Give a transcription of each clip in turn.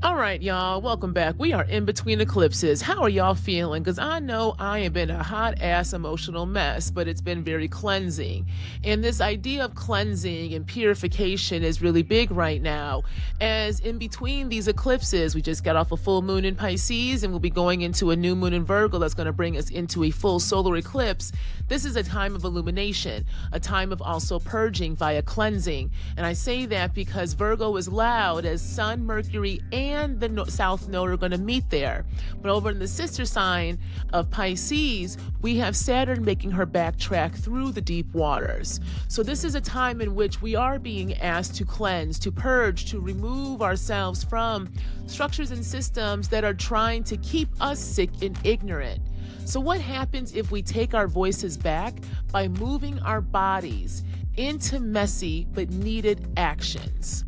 All right, y'all, welcome back. We are in between eclipses. How are y'all feeling? Because I know I have been a hot ass emotional mess, but it's been very cleansing. And this idea of cleansing and purification is really big right now. As in between these eclipses, we just got off a full moon in Pisces and we'll be going into a new moon in Virgo that's going to bring us into a full solar eclipse. This is a time of illumination, a time of also purging via cleansing. And I say that because Virgo is loud as Sun, Mercury, and the South Node are going to meet there. But over in the sister sign of Pisces, we have Saturn making her backtrack through the deep waters. So this is a time in which we are being asked to cleanse, to purge, to remove ourselves from structures and systems that are trying to keep us sick and ignorant. So what happens if we take our voices back by moving our bodies into messy but needed actions?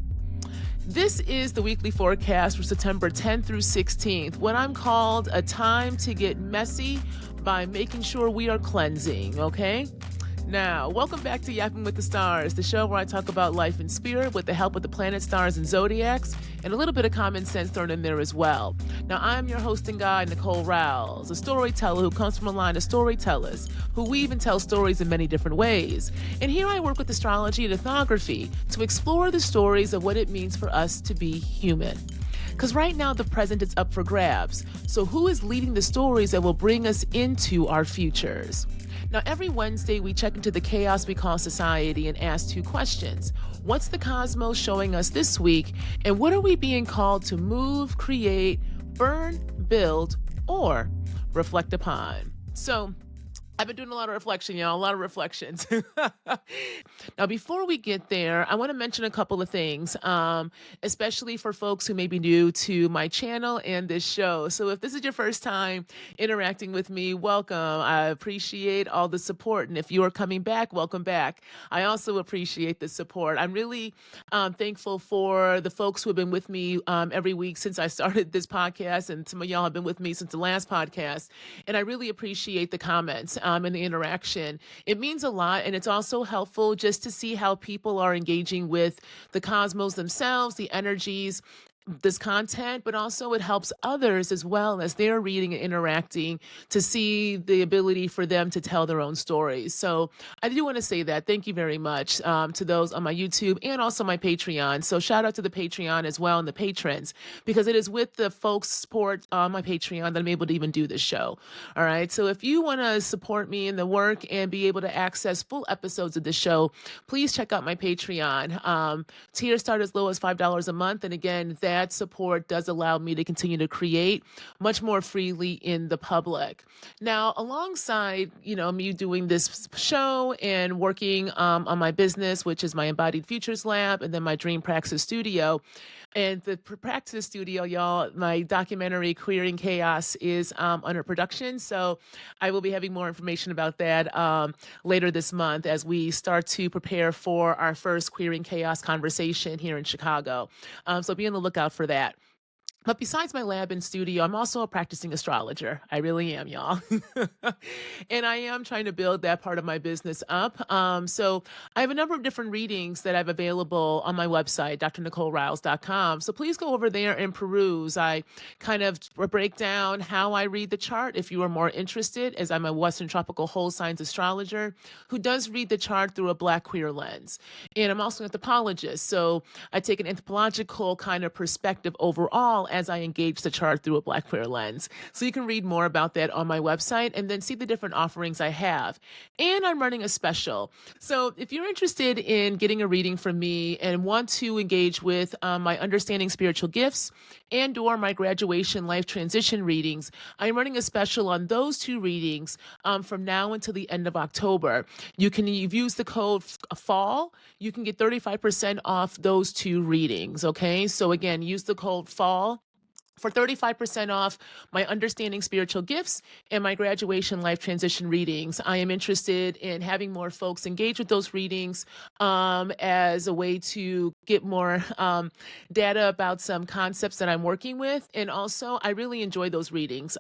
This is the weekly forecast for September 10th through 16th, what I'm called a time to get messy by making sure we are cleansing, okay? Now, welcome back to Yapping with the Stars, the show where I talk about life and spirit with the help of the planets, stars, and zodiacs, and a little bit of common sense thrown in there as well. Now, I'm your host and guide, Nicole Rouse, a storyteller who comes from a line of storytellers who weave and tell stories in many different ways. And here I work with astrology and ethnography to explore the stories of what it means for us to be human. Because right now, the present is up for grabs. So who is leading the stories that will bring us into our futures? Now, every Wednesday, we check into the chaos we call society and ask two questions. What's the cosmos showing us this week? And what are we being called to move, create, burn, build, or reflect upon? So, I've been doing a lot of reflection, y'all, a lot of reflections. Now, before we get there, I want to mention a couple of things, especially for folks who may be new to my channel and this show. So if this is your first time interacting with me, welcome. I appreciate all the support. And if you are coming back, welcome back. I also appreciate the support. I'm really thankful for the folks who have been with me every week since I started this podcast. And some of y'all have been with me since the last podcast. And I really appreciate the comments and the interaction. It means a lot, and it's also helpful just to see how people are engaging with the cosmos themselves, the energies, this content, but also it helps others as well as they're reading and interacting to see the ability for them to tell their own stories. So I do want to say that. Thank you very much to those on my YouTube and also my Patreon. So shout out to the Patreon as well and the patrons, because it is with the folks' support on my Patreon that I'm able to even do this show. All right. So if you want to support me in the work and be able to access full episodes of the show, please check out my Patreon. Tiers start as low as $5 a month. And again, that support does allow me to continue to create much more freely in the public. Now, alongside, me doing this show and working on my business, which is my Embodied Futures Lab, and then my Dream Praxis Studio. And the Praxis Studio, y'all, my documentary Queering Chaos is under production. So I will be having more information about that later this month as we start to prepare for our first Queering Chaos conversation here in Chicago. So be on the lookout for that. But besides my lab and studio, I'm also a practicing astrologer. I really am, y'all. And I am trying to build that part of my business up. So I have a number of different readings that I have available on my website, drnicolerouse.com. So please go over there and peruse. I kind of break down how I read the chart if you are more interested, as I'm a Western Tropical Whole Signs astrologer who does read the chart through a Black queer lens. And I'm also an anthropologist. So I take an anthropological kind of perspective overall as I engage the chart through a Black queer lens. So you can read more about that on my website and then see the different offerings I have. And I'm running a special. So if you're interested in getting a reading from me and want to engage with my Understanding Spiritual Gifts and or my graduation life transition readings, I'm running a special on those two readings from now until the end of October. You've used the code FALL. You can get 35% off those two readings. Okay. So again, use the code FALL for 35% off my Understanding Spiritual Gifts and my Graduation Life Transition readings. I am interested in having more folks engage with those readings as a way to get more data about some concepts that I'm working with. And also, I really enjoy those readings.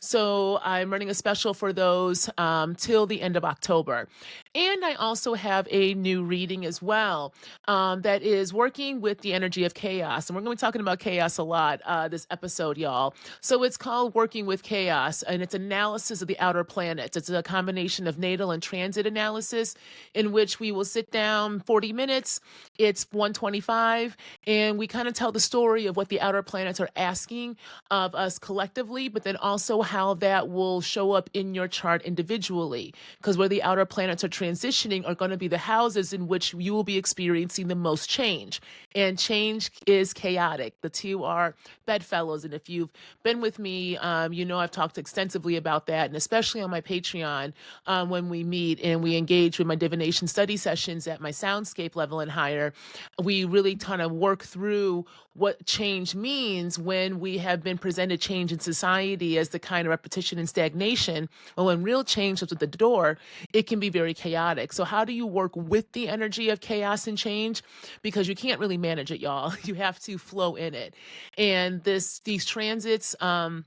So I'm running a special for those till the end of October. And I also have a new reading as well that is working with the energy of chaos. And we're going to be talking about chaos a lot this episode, y'all. So it's called Working with Chaos, and it's analysis of the outer planets. It's a combination of natal and transit analysis in which we will sit down 40 minutes. It's 125, and we kind of tell the story of what the outer planets are asking of us collectively, but then also how that will show up in your chart individually. Because where the outer planets are transitioning are going to be the houses in which you will be experiencing the most change. And change is chaotic. The two are bedfellows. And if you've been with me, you know I've talked extensively about that, and especially on my Patreon when we meet and we engage with my divination study sessions at my soundscape level and higher, we really kind of work through what change means when we have been presented change in society as the kind of repetition and stagnation. Well, when real change is at the door, it can be very chaotic. So how do you work with the energy of chaos and change? Because you can't really manage it, y'all. You have to flow in it. And these transits of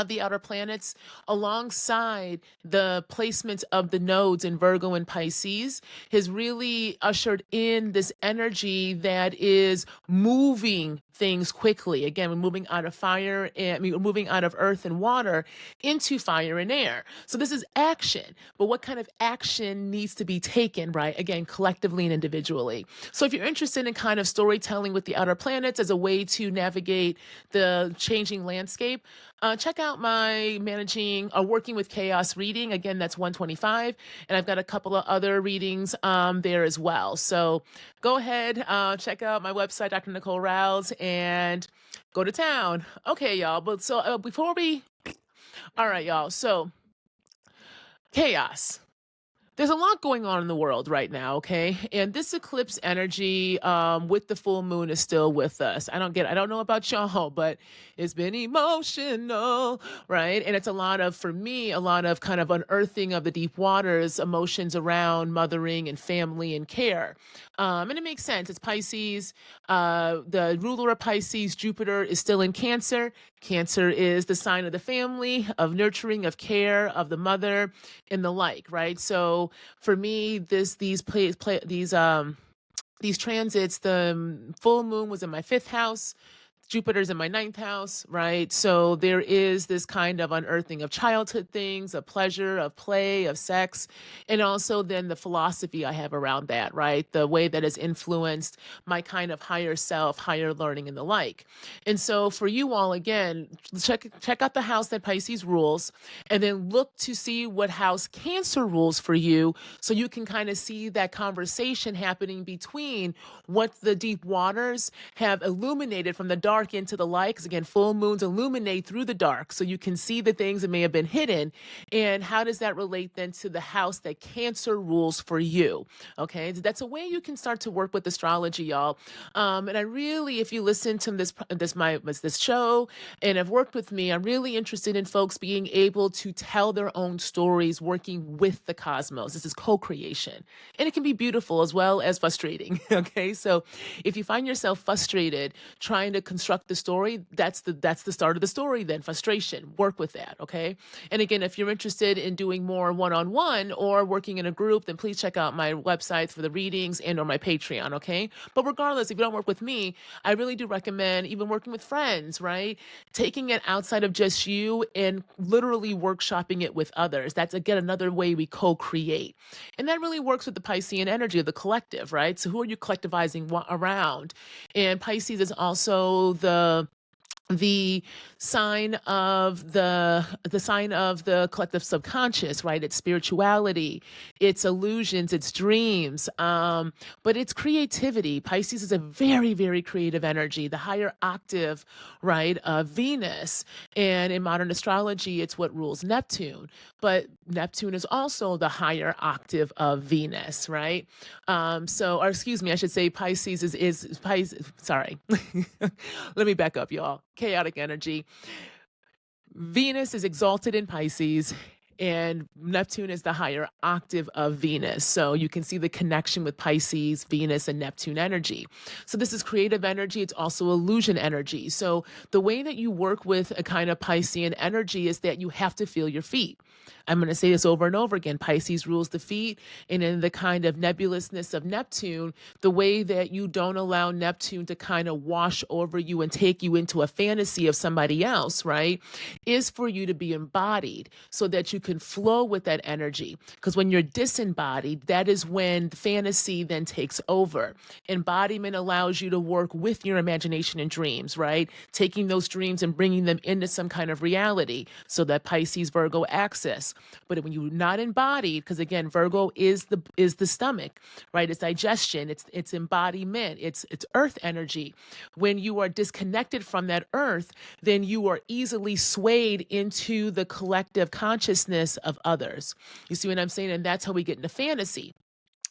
the outer planets, alongside the placement of the nodes in Virgo and Pisces, has really ushered in this energy that is moving things quickly. Again, we're moving out of fire, and we're moving out of earth and water into fire and air. So this is action, but what kind of action needs to be taken, right? Again, collectively and individually. So if you're interested in kind of storytelling with the outer planets as a way to navigate the changing landscape, check out my managing working with chaos reading. Again, that's 125, and I've got a couple of other readings there as well. So go ahead, check out my website, Dr. Nicole Rouse, and go to town. Okay, y'all. But so all right, y'all. So chaos. There's a lot going on in the world right now, okay? And this eclipse energy with the full moon is still with us. I don't know about y'all, but it's been emotional, right? And it's for me, a lot of kind of unearthing of the deep waters, emotions around mothering and family and care. And it makes sense. It's Pisces. The ruler of Pisces, Jupiter, is still in Cancer. Cancer is the sign of the family, of nurturing, of care, of the mother, and the like, right? So for me, these transits, the full moon was in my 5th house. Jupiter's in my 9th house, right? So there is this kind of unearthing of childhood things, of pleasure, of play, of sex, and also then the philosophy I have around that, right? The way that has influenced my kind of higher self, higher learning, and the like. And so for you all, again, check out the house that Pisces rules, and then look to see what house Cancer rules for you, so you can kind of see that conversation happening between what the deep waters have illuminated from the dark into the light, because again, full moons illuminate through the dark, so you can see the things that may have been hidden. And how does that relate then to the house that Cancer rules for you? Okay, that's a way you can start to work with astrology, y'all. And I really, if you listen to this show and have worked with me, I'm really interested in folks being able to tell their own stories working with the cosmos. This is co-creation, and it can be beautiful as well as frustrating. Okay, so if you find yourself frustrated trying to construct the story, that's the start of the story. Then frustration, work with that. Okay, and again, if you're interested in doing more one-on-one or working in a group, then please check out my website for the readings and or my Patreon. Okay, but regardless, if you don't work with me, I really do recommend even working with friends, right? Taking it outside of just you and literally workshopping it with others. That's again another way we co-create, and that really works with the Piscean energy of the collective, right? So who are you collectivizing around? And Pisces is also the sign of the collective subconscious, right? It's spirituality, it's illusions, it's dreams, but it's creativity. Pisces is a very, very creative energy, the higher octave, right, of Venus. And in modern astrology, it's what rules Neptune, but Neptune is also the higher octave of Venus, right? Or excuse me, I should say Pisces is Pisces. Sorry, let me back up, y'all. chaotic energy. Venus is exalted in Pisces, and Neptune is the higher octave of Venus. So you can see the connection with Pisces, Venus, and Neptune energy. So this is creative energy. It's also illusion energy. So the way that you work with a kind of Piscean energy is that you have to feel your feet. I'm going to say this over and over again. Pisces rules the feet. And in the kind of nebulousness of Neptune, the way that you don't allow Neptune to kind of wash over you and take you into a fantasy of somebody else, right, is for you to be embodied so that you can flow with that energy. Because when you're disembodied, that is when fantasy then takes over. Embodiment allows you to work with your imagination and dreams, right? Taking those dreams and bringing them into some kind of reality. So that Pisces Virgo axis. But when you're not embodied, because again, Virgo is the stomach, right? It's digestion, it's embodiment, it's earth energy. When you are disconnected from that earth, then you are easily swayed into the collective consciousness of others. You see what I'm saying? And that's how we get into fantasy.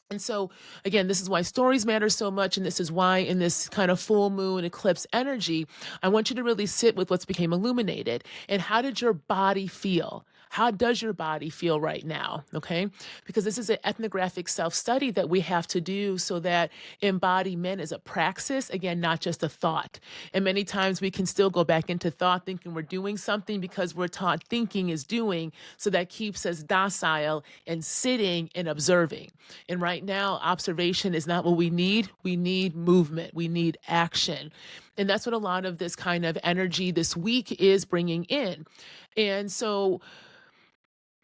And so, again, this is why stories matter so much. And this is why in this kind of full moon eclipse energy, I want you to really sit with what's became illuminated. And how did your body feel? How does your body feel right now? Okay. Because this is an ethnographic self-study that we have to do so that embodiment is a praxis, again, not just a thought. And many times we can still go back into thought thinking we're doing something because we're taught thinking is doing. So that keeps us docile and sitting and observing. And right now, observation is not what we need. We need movement. We need action. And that's what a lot of this kind of energy this week is bringing in. And so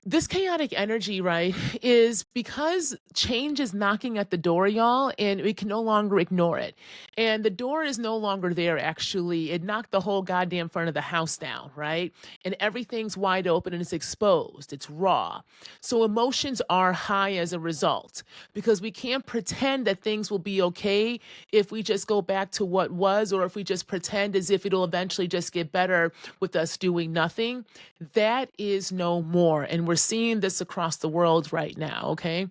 this chaotic energy, right, is because change is knocking at the door, y'all, and we can no longer ignore it. And the door is no longer there, actually. It knocked the whole goddamn front of the house down, right? And everything's wide open and it's exposed. It's raw. So emotions are high as a result because we can't pretend that things will be okay if we just go back to what was, or if we just pretend as if it'll eventually just get better with us doing nothing. That is no more. And we're seeing this across the world right now, okay?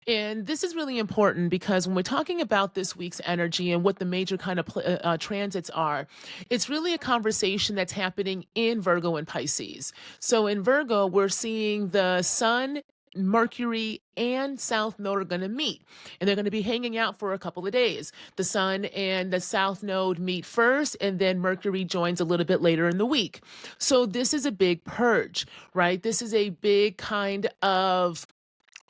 And this is really important because when we're talking about this week's energy and what the major kind of transits are, it's really a conversation that's happening in Virgo and Pisces. So in Virgo, we're seeing the Sun, Mercury, and South Node are going to meet, and they're going to be hanging out for a couple of days. The Sun and the South Node meet first, and then Mercury joins a little bit later in the week. So this is a big purge, right? This is a big kind of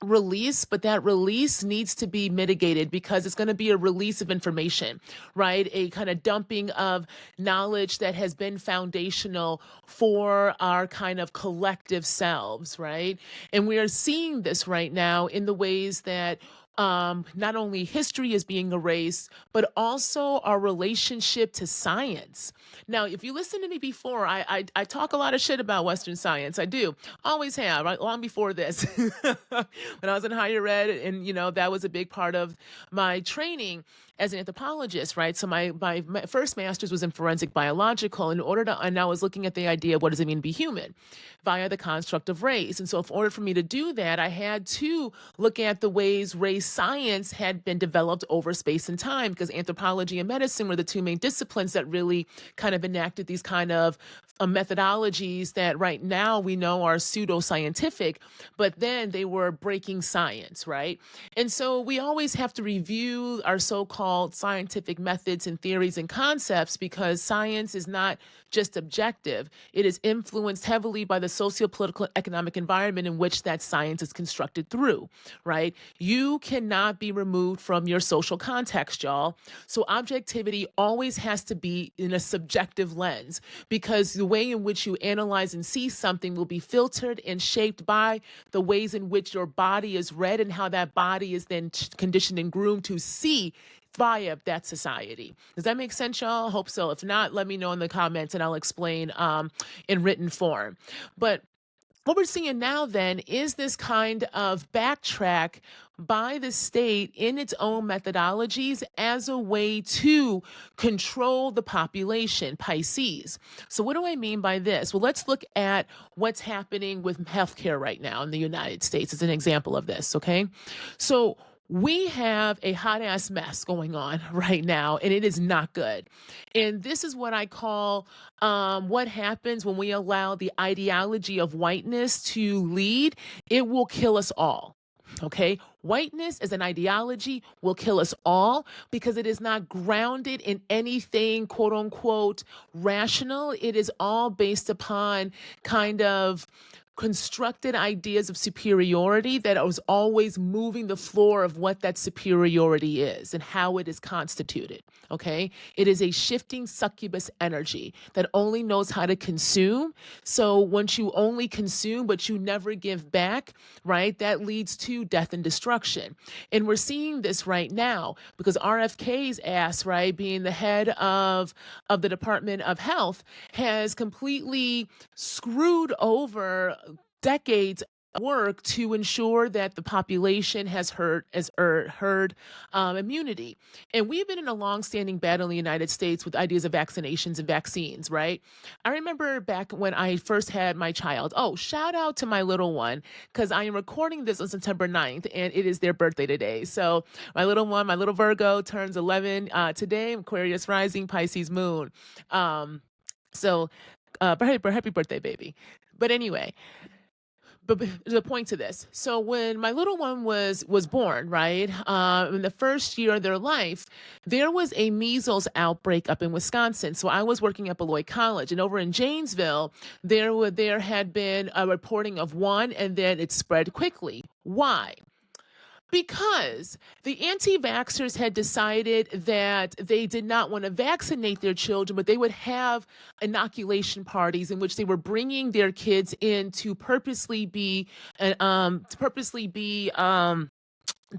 release, but that release needs to be mitigated because it's going to be a release of information, right? A kind of dumping of knowledge that has been foundational for our kind of collective selves, right? And we are seeing this right now in the ways that not only history is being erased, but also our relationship to science. Now, if you listen to me before, I talk a lot of shit about Western science. I do. Always have, right? Long before this. When I was in higher ed, and, that was a big part of my training as an anthropologist, right? So my first master's was in forensic biological and I was looking at the idea of what does it mean to be human via the construct of race. And so in order for me to do that, I had to look at the ways race science had been developed over space and time, because anthropology and medicine were the two main disciplines that really kind of enacted these kind of methodologies that right now we know are pseudoscientific, but then they were breaking science, right? And so we always have to review our so-called scientific methods and theories and concepts, because science is not just objective. It is influenced heavily by the socio-political economic environment in which that science is constructed through, right? You cannot be removed from your social context, y'all. So objectivity always has to be in a subjective lens, because the way in which you analyze and see something will be filtered and shaped by the ways in which your body is read and how that body is then conditioned and groomed to see via that society. Does that make sense, y'all? Hope so. If not, let me know in the comments and I'll explain in written form. But what we're seeing now then is this kind of backtrack by the state in its own methodologies as a way to control the population, Pisces. So what do I mean by this? Well, let's look at what's happening with healthcare right now in the United States as an example of this, okay? So We have a hot ass mess going on right now, and it is not good. And this is what I call what happens when we allow the ideology of whiteness to lead. It will kill us all. Okay. Whiteness as an ideology will kill us all because it is not grounded in anything, quote unquote, rational. It is all based upon kind of constructed ideas of superiority that was always moving the floor of what that superiority is and how it is constituted. Okay. It is a shifting succubus energy that only knows how to consume. So once you only consume, but you never give back, right, that leads to death and destruction. And we're seeing this right now because RFK's ass, right, being the head of the Department of Health, has completely screwed over decades of work to ensure that the population has herd immunity. And we've been in a long-standing battle in the United States with ideas of vaccinations and vaccines, right? I remember back when I first had my child. Oh, shout out to my little one, because I am recording this on September 9th, and it is their birthday today. So my little one, my little Virgo, turns 11 today, Aquarius rising, Pisces moon. So happy birthday, baby. But anyway, but the point to this. So when my little one was born, right, in the first year of their life, there was a measles outbreak up in Wisconsin. So I was working at Beloit College, and over in Janesville, there had been a reporting of one, and then it spread quickly. Why? Because the anti-vaxxers had decided that they did not want to vaccinate their children, but they would have inoculation parties in which they were bringing their kids in to purposely be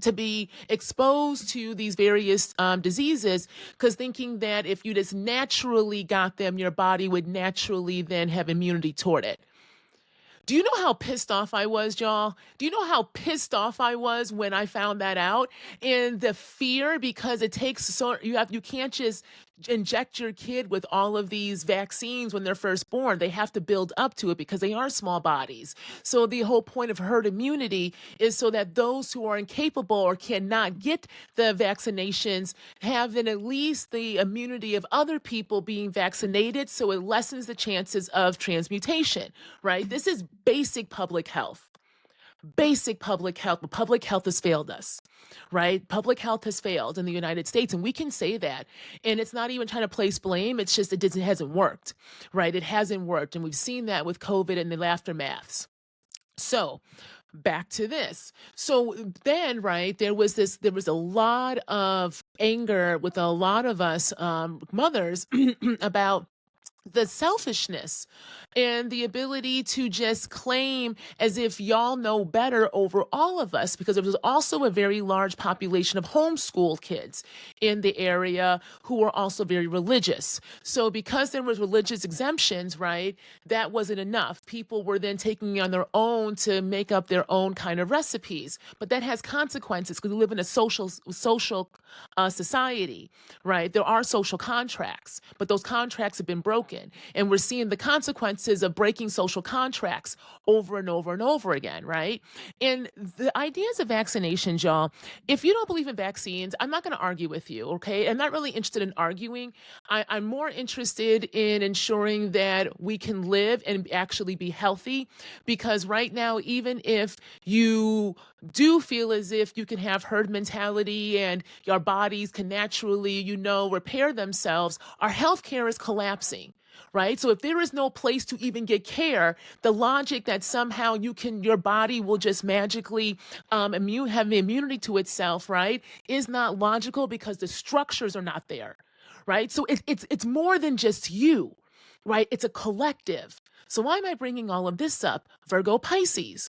to be exposed to these various diseases, because thinking that if you just naturally got them, your body would naturally then have immunity toward it. Do you know how pissed off I was, y'all? Do you know how pissed off I was when I found that out? And the fear, because it takes you can't just inject your kid with all of these vaccines when they're first born. They have to build up to it because they are small bodies. So the whole point of herd immunity is so that those who are incapable or cannot get the vaccinations have then at least the immunity of other people being vaccinated, so it lessens the chances of transmutation, right? This is basic public health. Basic public health, but public health has failed us, right? Public health has failed in the United States, and we can say that. And it's not even trying to place blame. It's just it hasn't worked, right? It hasn't worked, and we've seen that with COVID and the aftermaths. So back to this. So then, right, there was a lot of anger with a lot of us mothers about the selfishness and the ability to just claim as if y'all know better over all of us, because there was also a very large population of homeschool kids in the area who were also very religious. So because there was religious exemptions, right, that wasn't enough. People were then taking on their own to make up their own kind of recipes. But that has consequences because we live in a social society, right? There are social contracts, but those contracts have been broken. And we're seeing the consequences of breaking social contracts over and over and over again, right? And the ideas of vaccinations, y'all, if you don't believe in vaccines, I'm not going to argue with you, okay? I'm not really interested in arguing. I'm more interested in ensuring that we can live and actually be healthy, because right now, even if you do feel as if you can have herd mentality and your bodies can naturally, repair themselves, our healthcare is collapsing. Right. So if there is no place to even get care, the logic that somehow your body will just magically have immunity to itself, right, is not logical because the structures are not there. Right. So it's more than just you. Right. It's a collective. So why am I bringing all of this up? Virgo Pisces.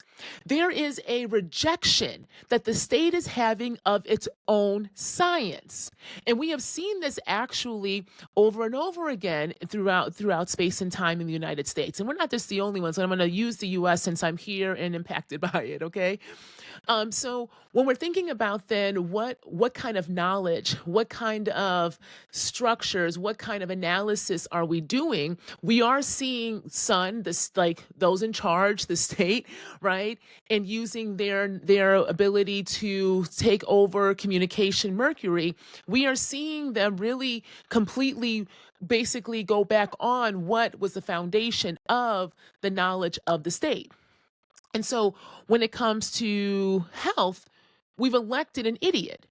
There is a rejection that the state is having of its own science. And we have seen this actually over and over again throughout space and time in the United States. And we're not just the only ones. And I'm going to use the US since I'm here and impacted by it, okay? So when we're thinking about then what kind of knowledge, what kind of structures, what kind of analysis are we doing? we are seeing sun, this like those in charge, the state, right, and using their ability to take over communication, Mercury. We are seeing them really completely basically go back on what was the foundation of the knowledge of the state. And so when it comes to health, we've elected an idiot.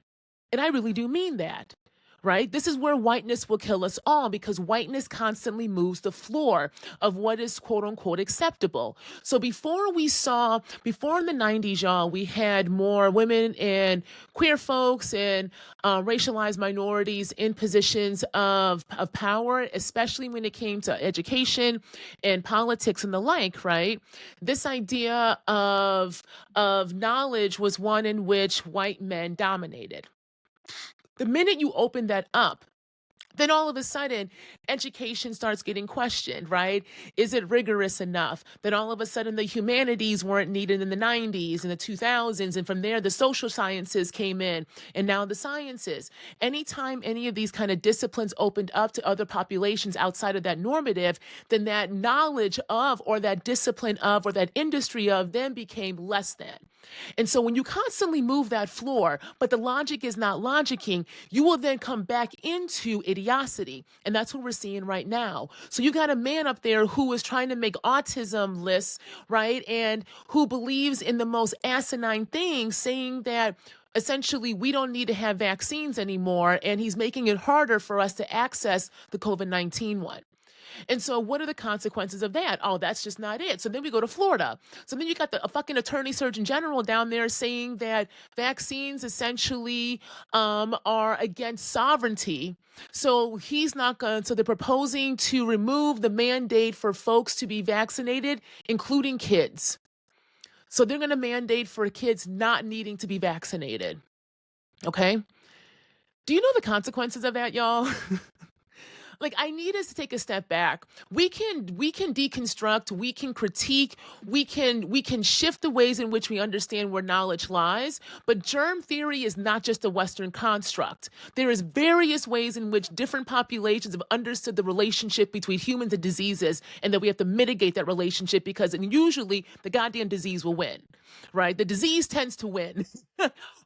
And I really do mean that, right? This is where whiteness will kill us all, because whiteness constantly moves the floor of what is quote unquote acceptable. So before in the 90s, y'all, we had more women and queer folks and racialized minorities in positions of power, especially when it came to education and politics and the like, right? This idea of knowledge was one in which white men dominated. The minute you open that up, then all of a sudden, education starts getting questioned, right? Is it rigorous enough? Then all of a sudden, the humanities weren't needed in the 90s and the 2000s. And from there, the social sciences came in, and now the sciences. Anytime any of these kind of disciplines opened up to other populations outside of that normative, then that knowledge of, or that discipline of, or that industry of then became less than. And so when you constantly move that floor, but the logic is not logicking, you will then come back into idiocity. And that's what we're seeing right now. So you got a man up there who is trying to make autism lists, right? And who believes in the most asinine things, saying that essentially we don't need to have vaccines anymore. And he's making it harder for us to access the COVID-19 one. And so what are the consequences of that? Oh, that's just not it. So then we go to Florida. So then you got the fucking attorney surgeon general down there saying that vaccines essentially are against sovereignty. So he's not going to, so they're proposing to remove the mandate for folks to be vaccinated, including kids. So they're going to mandate for kids not needing to be vaccinated. Okay. Do you know the consequences of that, y'all? Like, I need us to take a step back. We can deconstruct, we can critique, we can shift the ways in which we understand where knowledge lies, but germ theory is not just a Western construct. There is various ways in which different populations have understood the relationship between humans and diseases, and that we have to mitigate that relationship, because usually the goddamn disease will win, right? The disease tends to win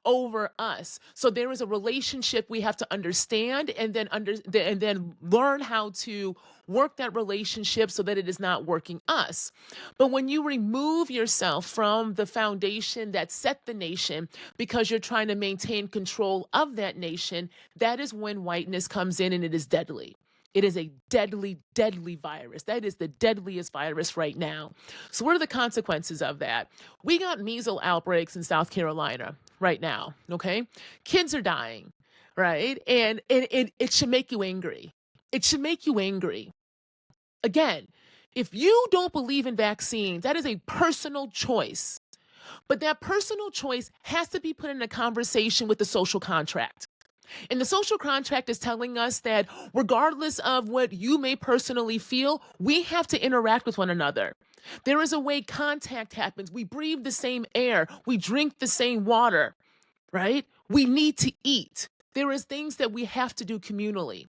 over us. So there is a relationship we have to understand, and then learn how to work that relationship so that it is not working us. But when you remove yourself from the foundation that set the nation because you're trying to maintain control of that nation, that is when whiteness comes in, and it is deadly. It is a deadly, deadly virus. That is the deadliest virus right now. So what are the consequences of that? We got measles outbreaks in South Carolina right now, okay? Kids are dying, right? And it should make you angry. It should make you angry. Again, if you don't believe in vaccines, that is a personal choice. But that personal choice has to be put in a conversation with the social contract. And the social contract is telling us that regardless of what you may personally feel, we have to interact with one another. There is a way contact happens. We breathe the same air. We drink the same water, right? We need to eat. There is things that we have to do communally.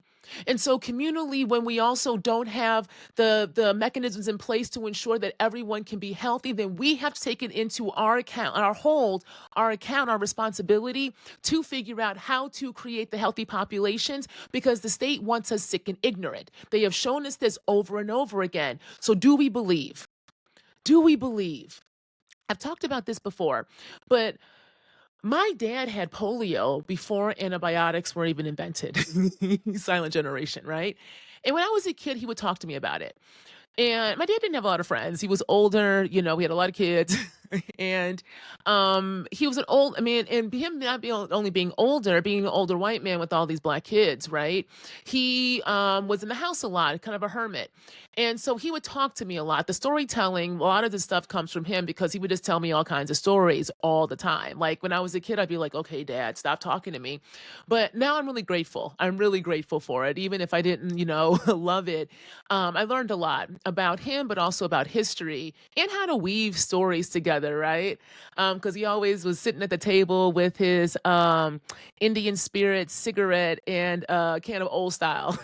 And so communally, when we also don't have the mechanisms in place to ensure that everyone can be healthy, then we have to take it into our account, our responsibility to figure out how to create the healthy populations, because the state wants us sick and ignorant. They have shown us this over and over again. So do we believe? Do we believe? I've talked about this before, but my dad had polio before antibiotics were even invented. Silent generation, right? And when I was a kid, he would talk to me about it. And my dad didn't have a lot of friends. He was older, we had a lot of kids. And he was and him not being only being older, being an older white man with all these black kids, right? He was in the house a lot, kind of a hermit. And so he would talk to me a lot. The storytelling, a lot of the stuff comes from him, because he would just tell me all kinds of stories all the time. Like when I was a kid, I'd be like, okay, Dad, stop talking to me. But now I'm really grateful. I'm really grateful for it. Even if I didn't, love it. I learned a lot about him, but also about history and how to weave stories together, right? Because he always was sitting at the table with his Indian spirit cigarette and a can of Old Style.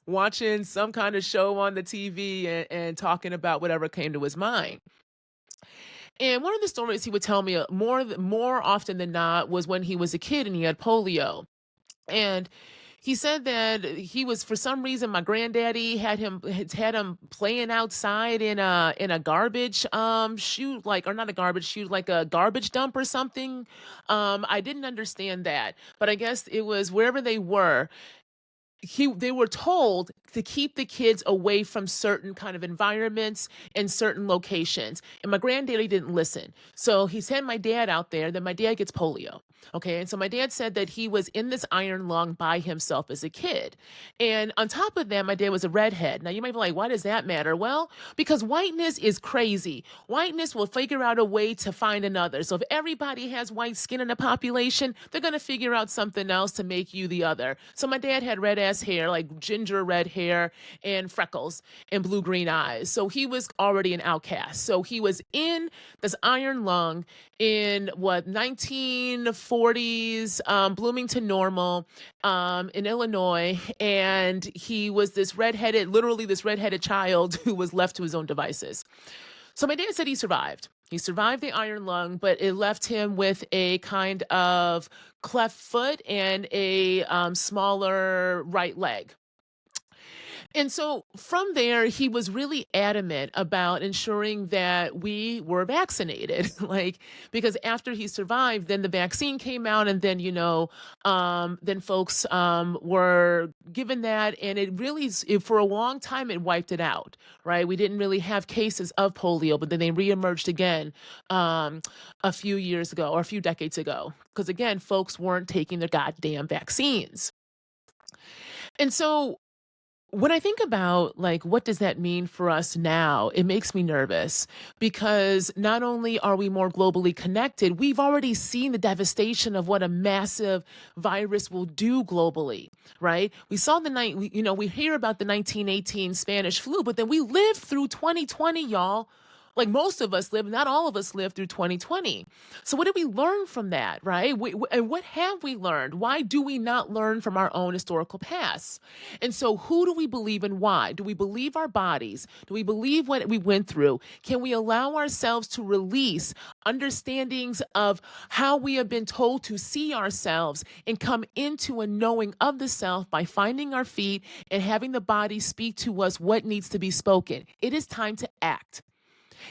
watching some kind of show on the TV and talking about whatever came to his mind. And one of the stories he would tell me more often than not was when he was a kid and he had polio. And he said that he was, for some reason, my granddaddy had him playing outside in a garbage chute, like, or not a garbage chute, like a garbage dump or something. I didn't understand that, but I guess it was wherever they were. They were told to keep the kids away from certain kind of environments and certain locations. And my granddaddy didn't listen. So he sent my dad out there. Then my dad gets polio. Okay. And so my dad said that he was in this iron lung by himself as a kid. And on top of that, my dad was a redhead. Now you might be like, why does that matter? Well, because whiteness is crazy. Whiteness will figure out a way to find another. So if everybody has white skin in the population, they're going to figure out something else to make you the other. So my dad had red ass hair, like ginger red hair and freckles and blue green eyes. So he was already an outcast. So he was in this iron lung in 1940s, Bloomington Normal, in Illinois. And he was literally this redheaded child who was left to his own devices. So my dad said he survived. He survived the iron lung, but it left him with a kind of cleft foot and a smaller right leg. And so from there, he was really adamant about ensuring that we were vaccinated, like, because after he survived, then the vaccine came out, and then, then folks were given that, and for a long time, it wiped it out, right? We didn't really have cases of polio, but then they reemerged again a few years ago or a few decades ago, because again, folks weren't taking their goddamn vaccines. And so when I think about, like, what does that mean for us now, it makes me nervous, because not only are we more globally connected, we've already seen the devastation of what a massive virus will do globally, right? We saw we hear about the 1918 Spanish flu, but then we lived through 2020, y'all. Like, most of us lived, not all of us lived through 2020. So what did we learn from that, right? And what have we learned? Why do we not learn from our own historical past? And so who do we believe and why? Do we believe our bodies? Do we believe what we went through? Can we allow ourselves to release understandings of how we have been told to see ourselves and come into a knowing of the self by finding our feet and having the body speak to us what needs to be spoken? It is time to act.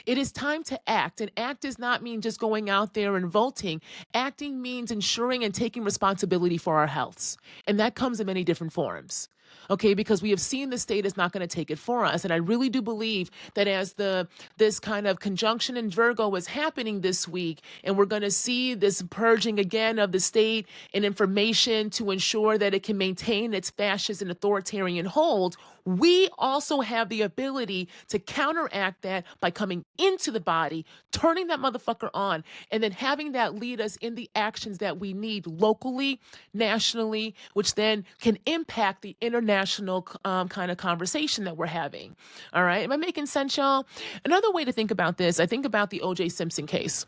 It is time to act. And act does not mean just going out there and voting. Acting means ensuring and taking responsibility for our healths. And that comes in many different forms. Okay, because we have seen the state is not going to take it for us. And I really do believe that as this kind of conjunction in Virgo is happening this week, and we're going to see this purging again of the state and information to ensure that it can maintain its fascist and authoritarian hold, we also have the ability to counteract that by coming into the body, turning that motherfucker on, and then having that lead us in the actions that we need locally, nationally, which then can impact the international kind of conversation that we're having. All right. Am I making sense, y'all? Another way to think about this, I think about the O.J. Simpson case.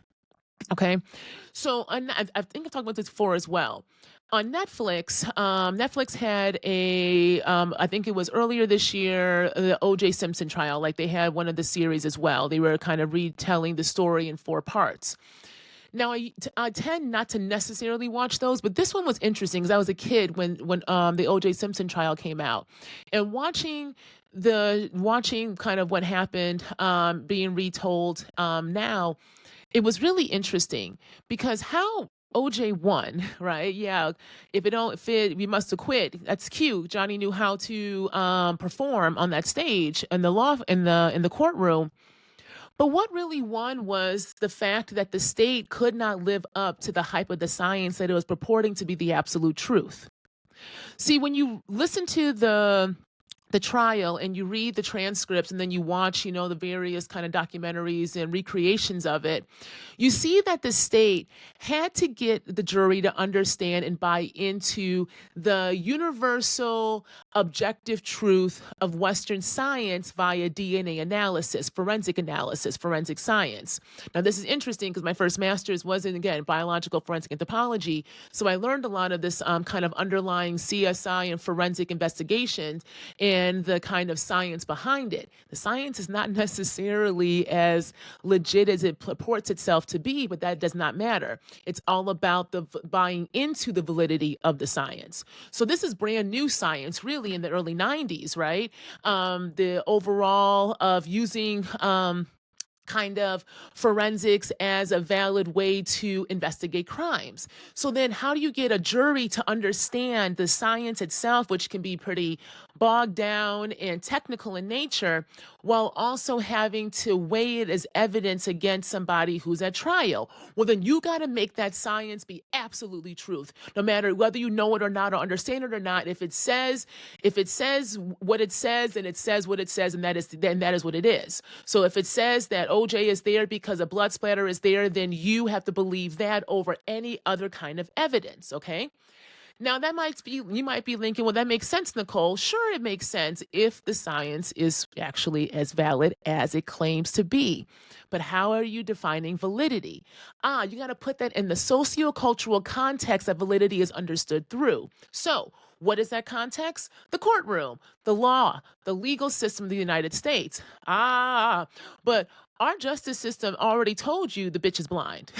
Okay. So I think I've talked about this before as well. On Netflix, Netflix had I think it was earlier this year, the O.J. Simpson trial. Like, they had one of the series as well. They were kind of retelling the story in 4 parts. Now, I tend not to necessarily watch those, but this one was interesting because I was a kid when the O.J. Simpson trial came out, and watching kind of what happened being retold now, it was really interesting because how OJ won, right? Yeah. If it don't fit, we must have quit. That's cute. Johnny knew how to perform on that stage in the courtroom. But what really won was the fact that the state could not live up to the hype of the science that it was purporting to be the absolute truth. See, when you listen to the trial and you read the transcripts and then you watch, the various kind of documentaries and recreations of it, you see that the state had to get the jury to understand and buy into the universal objective truth of Western science via DNA analysis, forensic science. Now, this is interesting because my first master's was in, again, biological forensic anthropology. So I learned a lot of this kind of underlying CSI and forensic investigations and the kind of science behind it. The science is not necessarily as legit as it purports itself to be, but that does not matter. It's all about the buying into the validity of the science. So this is brand new science, really, in the early 90s, right? The overall of using kind of forensics as a valid way to investigate crimes. So then how do you get a jury to understand the science itself, which can be pretty bogged down and technical in nature, while also having to weigh it as evidence against somebody who's at trial? Well, then you got to make that science be absolutely truth, no matter whether you know it or not or understand it or not. If it says what it says, then it says what it says, and that is what it is. So if it says that OJ is there because a blood splatter is there, then you have to believe that over any other kind of evidence, okay? Now you might be thinking, well, that makes sense, Nicole. Sure, it makes sense if the science is actually as valid as it claims to be. But how are you defining validity? You got to put that in the sociocultural context that validity is understood through. So what is that context? The courtroom, the law, the legal system of the United States. But our justice system already told you the bitch is blind.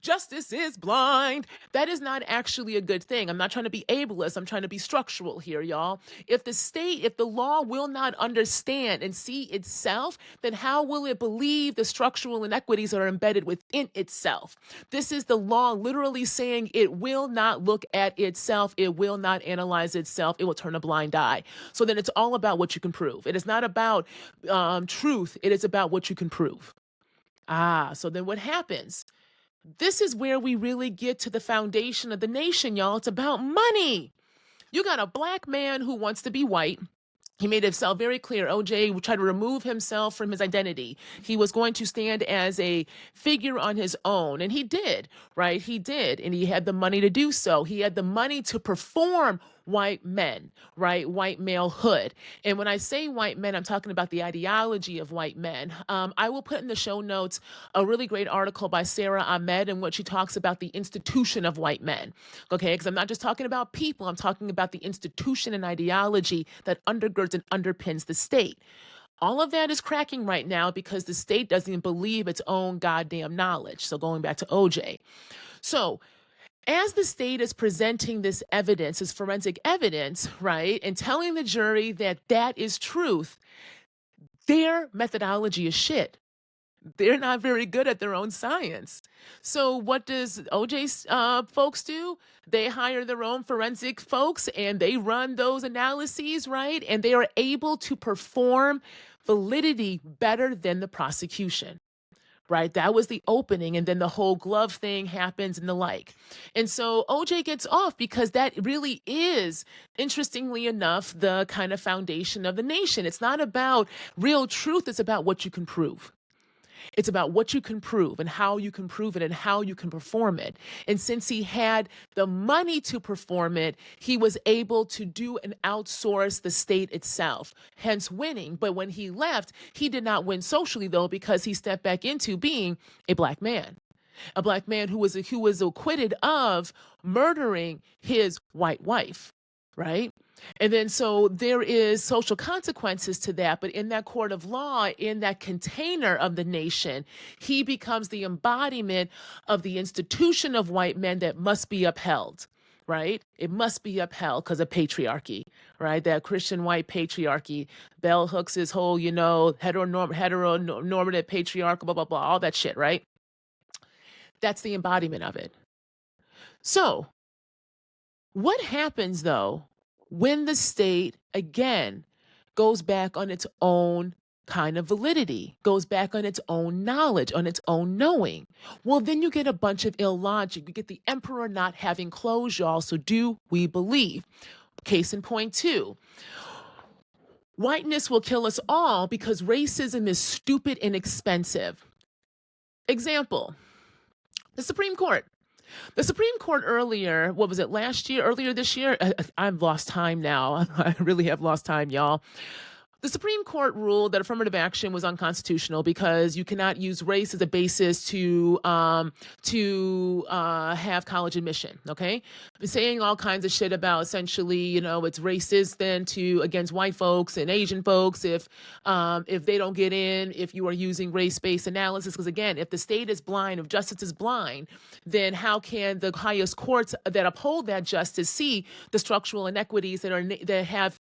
Justice is blind. That is not actually a good thing. I'm not trying to be ableist. I'm trying to be structural here, y'all. If the law will not understand and see itself, then how will it believe the structural inequities are embedded within itself? This is the law literally saying it will not look at itself. It will not analyze itself. It will turn a blind eye. So then it's all about what you can prove. It is not about truth. It is about what you can prove. So then what happens? This is where we really get to the foundation of the nation, y'all. It's about money. You got a black man who wants to be white. He made himself very clear. OJ tried to remove himself from his identity. He was going to stand as a figure on his own. And he did, right? He did. And he had the money to do so. He had the money to perform white men, right? White malehood. And when I say white men, I'm talking about the ideology of white men. I will put in the show notes a really great article by Sarah Ahmed in which she talks about the institution of white men. Okay, because I'm not just talking about people, I'm talking about the institution and ideology that undergirds and underpins the state. All of that is cracking right now because the state doesn't even believe its own goddamn knowledge. So going back to OJ. So as the state is presenting this evidence, this forensic evidence, right, and telling the jury that that is truth, their methodology is shit. They're not very good at their own science. So what does OJ's folks do? They hire their own forensic folks and they run those analyses, right? And they are able to perform validity better than the prosecution. Right? That was the opening. And then the whole glove thing happens and the like. And so OJ gets off because that really is, interestingly enough, the kind of foundation of the nation. It's not about real truth. It's about what you can prove. It's about what you can prove and how you can prove it and how you can perform it. And since he had the money to perform it, he was able to do and outsource the state itself, hence winning. But when he left, he did not win socially, though, because he stepped back into being a black man who was acquitted of murdering his white wife, right? And then so there is social consequences to that. But in that court of law, in that container of the nation, he becomes the embodiment of the institution of white men that must be upheld, right? It must be upheld because of patriarchy, right? That Christian white patriarchy. Bell hooks his whole, heteronormative patriarchal, blah, blah, blah, all that shit, right? That's the embodiment of it. So what happens, though, when the state, again, goes back on its own kind of validity, goes back on its own knowledge, on its own knowing? Well, then you get a bunch of illogic. You get the emperor not having clothes, y'all. So do we believe? Case in point 2. Whiteness will kill us all because racism is stupid and expensive. Example, the Supreme Court. The Supreme Court earlier, what was it, earlier this year? I've lost time now. I really have lost time, y'all. The Supreme Court ruled that affirmative action was unconstitutional because you cannot use race as a basis to have college admission. Okay, saying all kinds of shit about essentially, it's racist then to against white folks and Asian folks if they don't get in if you are using race-based analysis. Because again, if the state is blind, if justice is blind, then how can the highest courts that uphold that justice see the structural inequities that have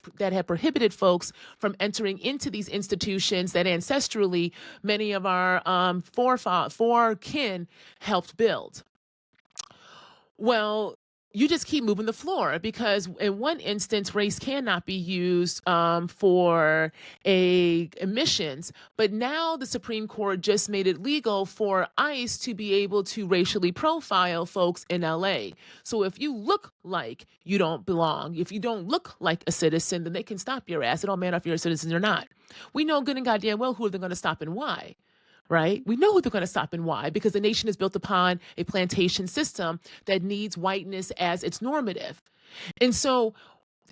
prohibited folks from entering into these institutions that ancestrally many of our forekin helped build? Well, you just keep moving the floor because in one instance, race cannot be used for emissions, but now the Supreme Court just made it legal for ICE to be able to racially profile folks in LA. So if you look like you don't belong, if you don't look like a citizen, then they can stop your ass. It don't matter if you're a citizen or not. We know good and goddamn well who they're going to stop and why. Right? We know who they're going to stop and why, because the nation is built upon a plantation system that needs whiteness as its normative. And so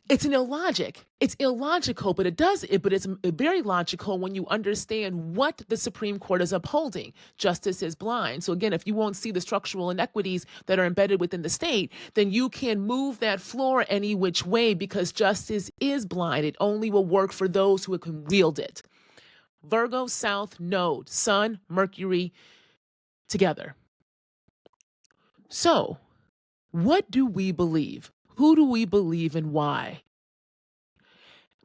it's an illogic. It's illogical, but it's very logical when you understand what the Supreme Court is upholding. Justice is blind. So again, if you won't see the structural inequities that are embedded within the state, then you can move that floor any which way because justice is blind. It only will work for those who can wield it. Virgo South Node, Sun, Mercury, together. So, what do we believe? Who do we believe and why?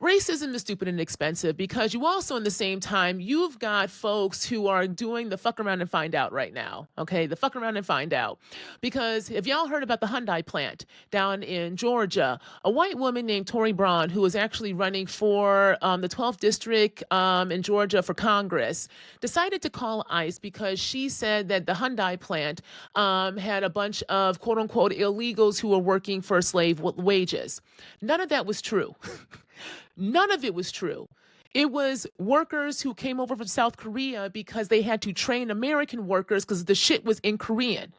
Racism is stupid and expensive because you also, in the same time, you've got folks who are doing the fuck around and find out right now. Okay, the fuck around and find out. Because if y'all heard about the Hyundai plant down in Georgia, a white woman named Tori Braun, who was actually running for the 12th district in Georgia for Congress, decided to call ICE because she said that the Hyundai plant had a bunch of quote unquote illegals who were working for slave wages. None of that was true. None of it was true. It was workers who came over from South Korea because they had to train American workers because the shit was in Korean.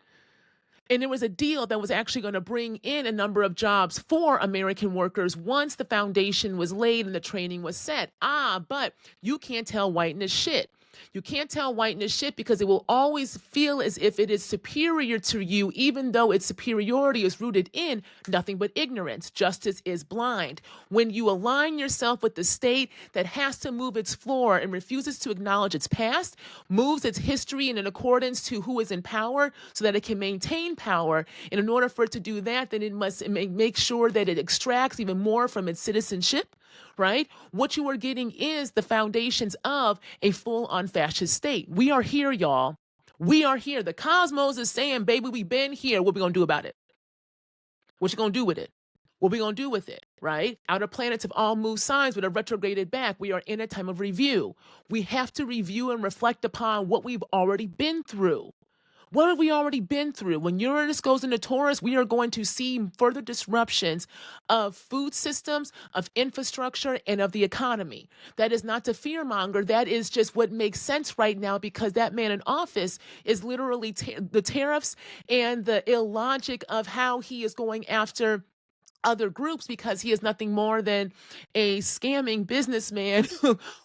And there was a deal that was actually going to bring in a number of jobs for American workers once the foundation was laid and the training was set. But you can't tell whiteness shit. You can't tell whiteness shit because it will always feel as if it is superior to you, even though its superiority is rooted in nothing but ignorance. Justice is blind. When you align yourself with the state that has to move its floor and refuses to acknowledge its past, moves its history in accordance to who is in power so that it can maintain power. And in order for it to do that, then it must make sure that it extracts even more from its citizenship. Right? What you are getting is the foundations of a full-on fascist state. We are here, y'all. We are here. The cosmos is saying, baby, we've been here. What we going to do about it? What you going to do with it? What we going to do with it? Right? Outer planets have all moved signs but are retrograded back. We are in a time of review. We have to review and reflect upon what we've already been through. What have we already been through? When Uranus goes into Taurus, we are going to see further disruptions of food systems, of infrastructure, and of the economy. That is not to fearmonger. That is just what makes sense right now because that man in office is literally the tariffs and the illogic of how he is going after other groups because he is nothing more than a scamming businessman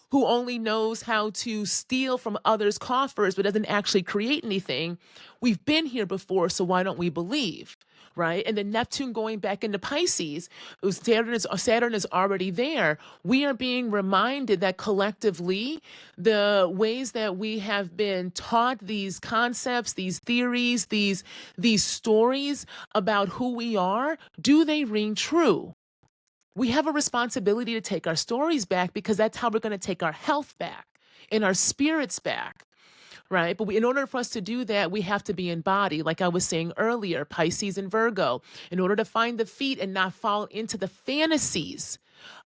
who only knows how to steal from others' coffers but doesn't actually create anything. We've been here before, so why don't we believe? Right? And then Neptune going back into Pisces, Saturn is already there. We are being reminded that collectively, the ways that we have been taught these concepts, these theories, these stories about who we are, do they ring true? We have a responsibility to take our stories back because that's how we're going to take our health back and our spirits back. Right? But in order for us to do that, we have to be embodied. Like I was saying earlier, Pisces and Virgo, in order to find the feet and not fall into the fantasies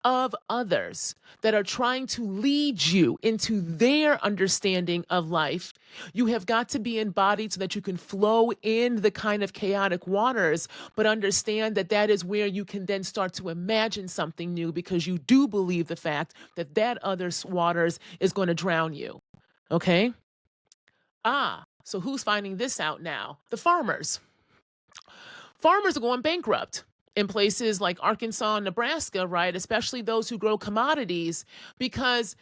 of others that are trying to lead you into their understanding of life, you have got to be embodied so that you can flow in the kind of chaotic waters, but understand that that is where you can then start to imagine something new because you do believe the fact that that other waters is going to drown you. Okay? So who's finding this out now? The farmers. Farmers are going bankrupt in places like Arkansas and Nebraska, right? Especially those who grow commodities, because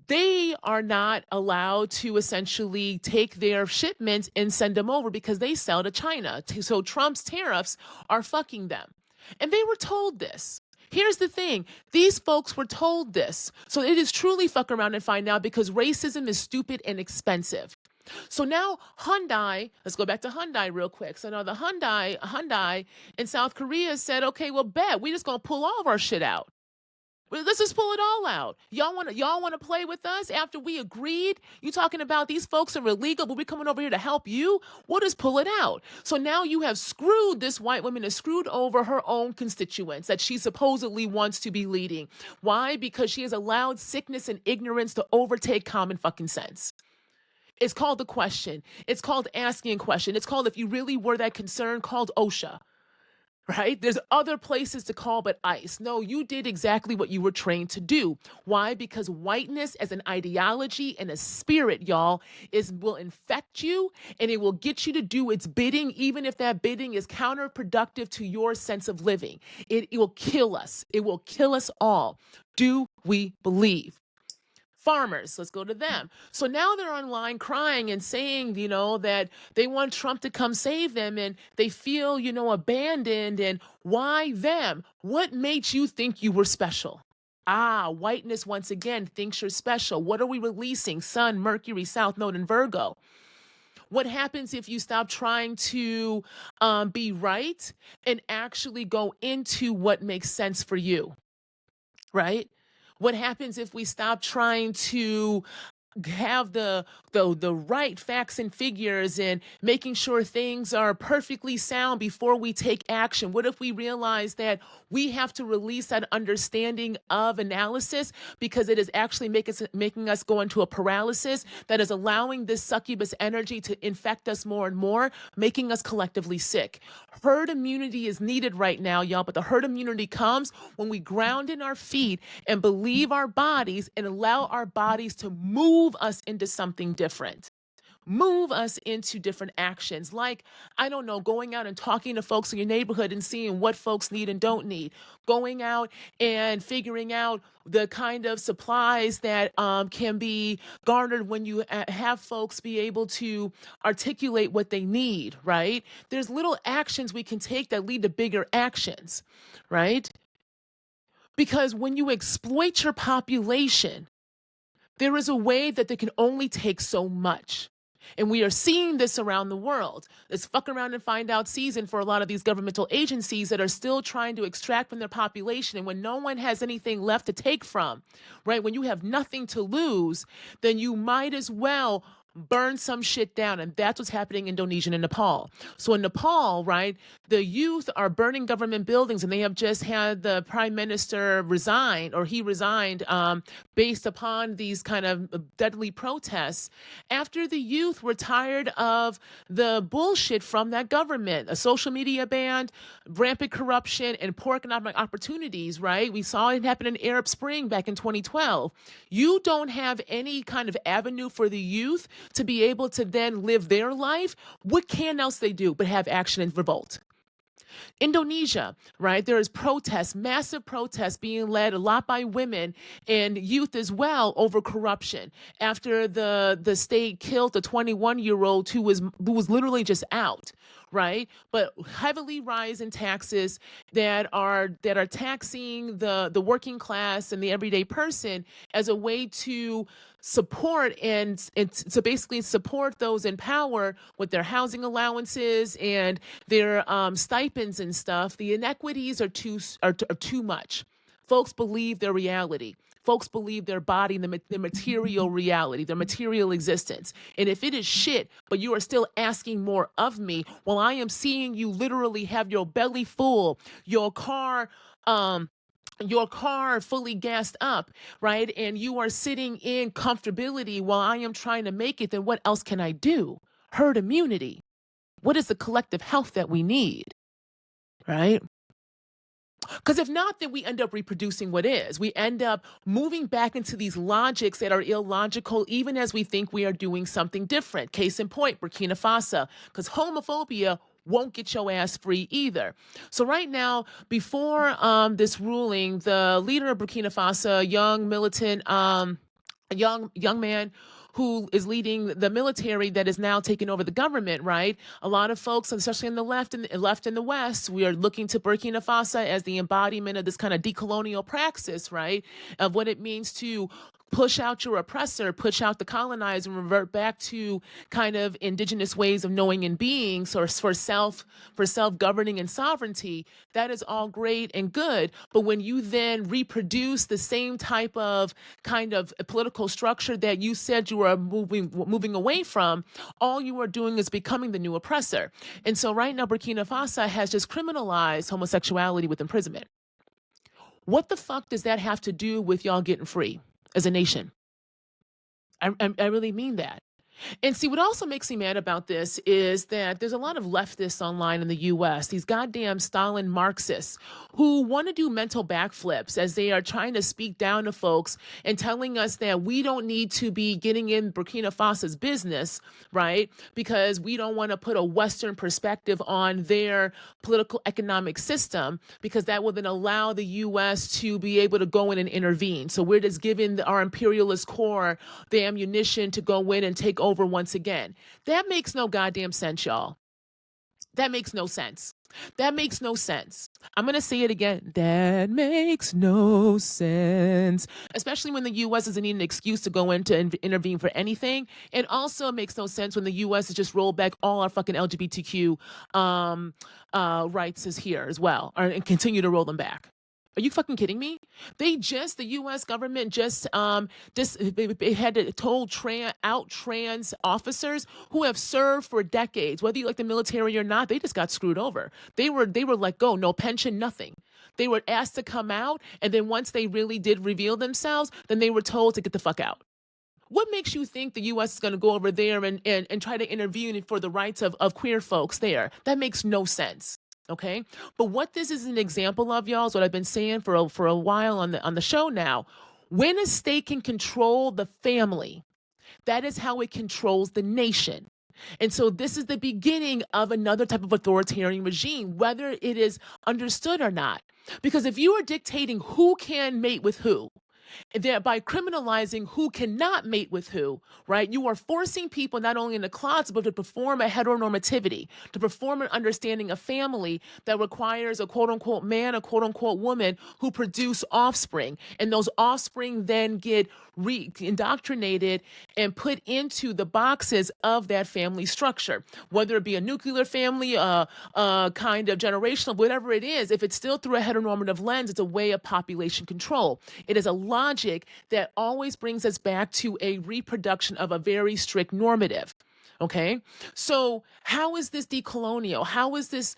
they are not allowed to essentially take their shipments and send them over because they sell to China. So Trump's tariffs are fucking them. And they were told this. Here's the thing. These folks were told this. So it is truly fuck around and find out, because racism is stupid and expensive. So now Hyundai, let's go back to Hyundai real quick. So now the Hyundai in South Korea said, okay, well, bet we just gonna pull all of our shit out. Let's just pull it all out. Y'all want to play with us after we agreed? You talking about these folks are illegal, but we're coming over here to help you? We'll just pull it out. So now you have screwed, this white woman has screwed over her own constituents that she supposedly wants to be leading. Why? Because she has allowed sickness and ignorance to overtake common fucking sense. It's called the question. It's called asking a question. It's called, if you really were that concerned, called OSHA. Right? There's other places to call but ICE. No, you did exactly what you were trained to do. Why? Because whiteness as an ideology and a spirit, y'all, will infect you, and it will get you to do its bidding, even if that bidding is counterproductive to your sense of living. It will kill us. It will kill us all. Do we believe? Farmers, let's go to them. So now they're online crying and saying, that they want Trump to come save them, and they feel, abandoned. And why them? What made you think you were special? Whiteness once again thinks you're special. What are we releasing? Sun, Mercury, South Node, and Virgo. What happens if you stop trying to be right and actually go into what makes sense for you? Right? What happens if we stop trying to have the right facts and figures and making sure things are perfectly sound before we take action? What if we realize that we have to release that understanding of analysis, because it is actually making us go into a paralysis that is allowing this succubus energy to infect us more and more, making us collectively sick. Herd immunity is needed right now, y'all, but the herd immunity comes when we ground in our feet and believe our bodies and allow our bodies to move us into something different. Move us into different actions, like, I don't know, going out and talking to folks in your neighborhood and seeing what folks need and don't need. Going out and figuring out the kind of supplies that can be garnered when you have folks be able to articulate what they need, right? There's little actions we can take that lead to bigger actions, right? Because when you exploit your population, there is a way that they can only take so much. And we are seeing this around the world. It's fuck around and find out season for a lot of these governmental agencies that are still trying to extract from their population. And when no one has anything left to take from, right? When you have nothing to lose, then you might as well burn some shit down. And that's what's happening in Indonesia and Nepal. So in Nepal, right, the youth are burning government buildings, and they have just had the prime minister resign, or he resigned based upon these kind of deadly protests, after the youth were tired of the bullshit from that government, a social media ban, rampant corruption, and poor economic opportunities, right? We saw it happen in Arab Spring back in 2012. You don't have any kind of avenue for the youth to be able to then live their life. What can else they do but have action and revolt? Indonesia, right? There is protests, massive protests being led a lot by women and youth as well over corruption after the state killed a 21-year-old who was literally just out, right? But heavily rising taxes that are taxing the working class and the everyday person as a way to support and to basically support those in power with their housing allowances and their stipends and stuff. The inequities are too much. Folks believe their reality. Folks believe their body, the material reality, their material existence. And if it is shit, but you are still asking more of me, while I am seeing you literally have your belly full, your car fully gassed up, right? And you are sitting in comfortability while I am trying to make it, then what else can I do? Herd immunity. What is the collective health that we need, right? Because if not, then we end up reproducing what is. We end up moving back into these logics that are illogical, even as we think we are doing something different. Case in point, Burkina Faso. Because homophobia won't get your ass free either. So right now, before this ruling, the leader of Burkina Faso, young militant, a young man who is leading the military that is now taking over the government, right? A lot of folks, especially in the left and in the West, we are looking to Burkina Faso as the embodiment of this kind of decolonial praxis, right? Of what it means to push out your oppressor, push out the colonizer, and revert back to kind of indigenous ways of knowing and being, so for self-governing and sovereignty. That is all great and good. But when you then reproduce the same type of kind of political structure that you said you were moving away from, all you are doing is becoming the new oppressor. And so right now, Burkina Faso has just criminalized homosexuality with imprisonment. What the fuck does that have to do with y'all getting free as a nation? I really mean that. And see, what also makes me mad about this is that there's a lot of leftists online in the US, these goddamn Stalin Marxists, who want to do mental backflips as they are trying to speak down to folks and telling us that we don't need to be getting in Burkina Faso's business, right? Because we don't want to put a Western perspective on their political economic system, because that will then allow the US to be able to go in and intervene. So we're just giving our imperialist core the ammunition to go in and take over once again. That makes no goddamn sense, y'all. That makes no sense. That makes no sense. I'm going to say it again. That makes no sense. Especially when the U.S. doesn't need an excuse to go in to intervene for anything. And also it makes no sense when the U.S. has just rolled back all our fucking LGBTQ rights is here as well, and continue to roll them back. Are you fucking kidding me? The U.S. government just they had to told out trans officers who have served for decades, whether you like the military or not. They just got screwed over. They were let go, no pension, nothing. They were asked to come out, and then once they really did reveal themselves, then they were told to get the fuck out. What makes you think the U.S. is going to go over there and try to intervene for the rights of queer folks there? That makes no sense. Okay. But what this is an example of, y'all, is what I've been saying for a while on the show now. When a state can control the family, that is how it controls the nation. And so this is the beginning of another type of authoritarian regime, whether it is understood or not. Because if you are dictating who can mate with who, thereby criminalizing who cannot mate with who, right? You are forcing people not only in the closet, but to perform a heteronormativity, to perform an understanding of family that requires a quote unquote man, a quote unquote woman who produce offspring. And those offspring then get indoctrinated and put into the boxes of that family structure, whether it be a nuclear family, kind of generational, whatever it is. If it's still through a heteronormative lens, it's a way of population control. It is a logic that always brings us back to a reproduction of a very strict normative. Okay, so how is this decolonial? How is this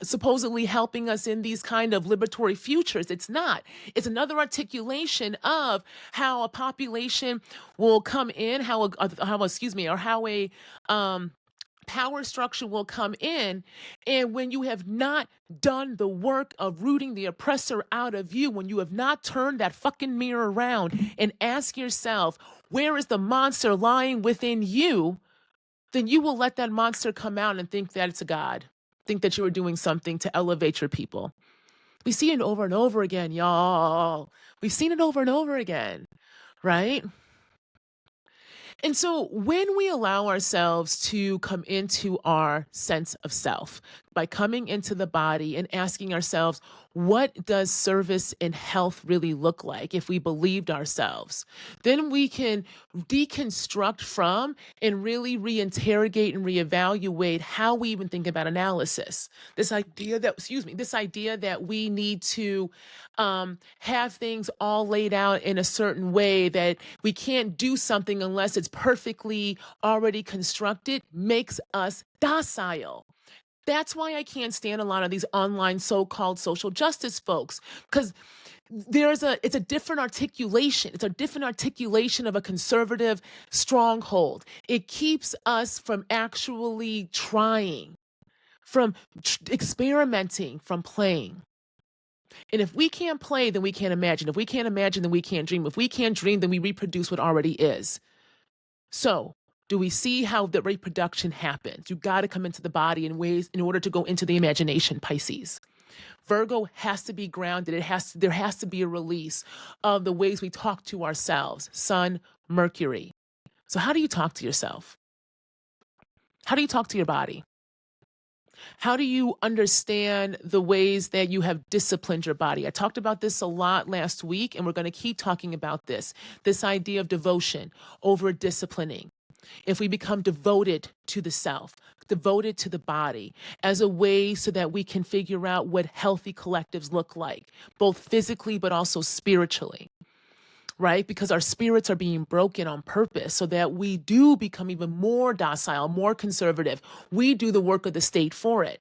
supposedly helping us in these kind of liberatory futures? It's not. It's another articulation of how a population will come in, how a power structure will come in. And when you have not done the work of rooting the oppressor out of you, when you have not turned that fucking mirror around and ask yourself, where is the monster lying within you? Then you will let that monster come out and think that it's a god, think that you are doing something to elevate your people. We see it over and over again, y'all. We've seen it over and over again, right? And so when we allow ourselves to come into our sense of self, by coming into the body and asking ourselves, what does service and health really look like if we believed ourselves? Then we can deconstruct from and really reinterrogate and reevaluate how we even think about analysis. This idea that we need to have things all laid out in a certain way, that we can't do something unless it's perfectly already constructed, makes us docile. That's why I can't stand a lot of these online so-called social justice folks, because it's a different articulation. It's a different articulation of a conservative stronghold. It keeps us from actually trying, from experimenting, from playing. And if we can't play, then we can't imagine. If we can't imagine, then we can't dream. If we can't dream, then we reproduce what already is. So Do we see how the reproduction happens? You got to come into the body in ways in order to go into the imagination, Pisces. Virgo has to be grounded. There has to be a release of the ways we talk to ourselves. Sun, Mercury. So how do you talk to yourself? How do you talk to your body? How do you understand the ways that you have disciplined your body? I talked about this a lot last week, and we're going to keep talking about this idea of devotion over disciplining. If we become devoted to the self, devoted to the body as a way so that we can figure out what healthy collectives look like, both physically but also spiritually, right? Because our spirits are being broken on purpose so that we do become even more docile, more conservative. We do the work of the state for it.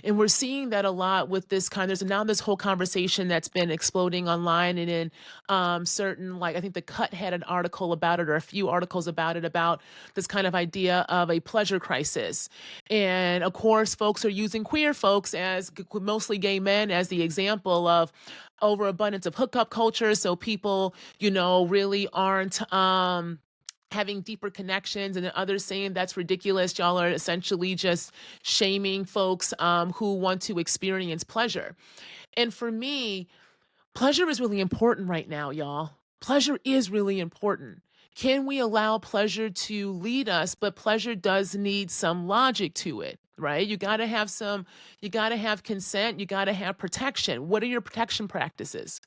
And we're seeing that a lot with this there's now this whole conversation that's been exploding online and in certain, like I think The Cut had an article about it, or a few articles about it, about this kind of idea of a pleasure crisis. And of course, folks are using queer folks, as mostly gay men, as the example of overabundance of hookup culture. So people, really aren't having deeper connections, and then others saying that's ridiculous. Y'all are essentially just shaming folks who want to experience pleasure. And for me, pleasure is really important right now, y'all. Pleasure is really important. Can we allow pleasure to lead us? But pleasure does need some logic to it, right? You got to have consent. You got to have protection. What are your protection practices?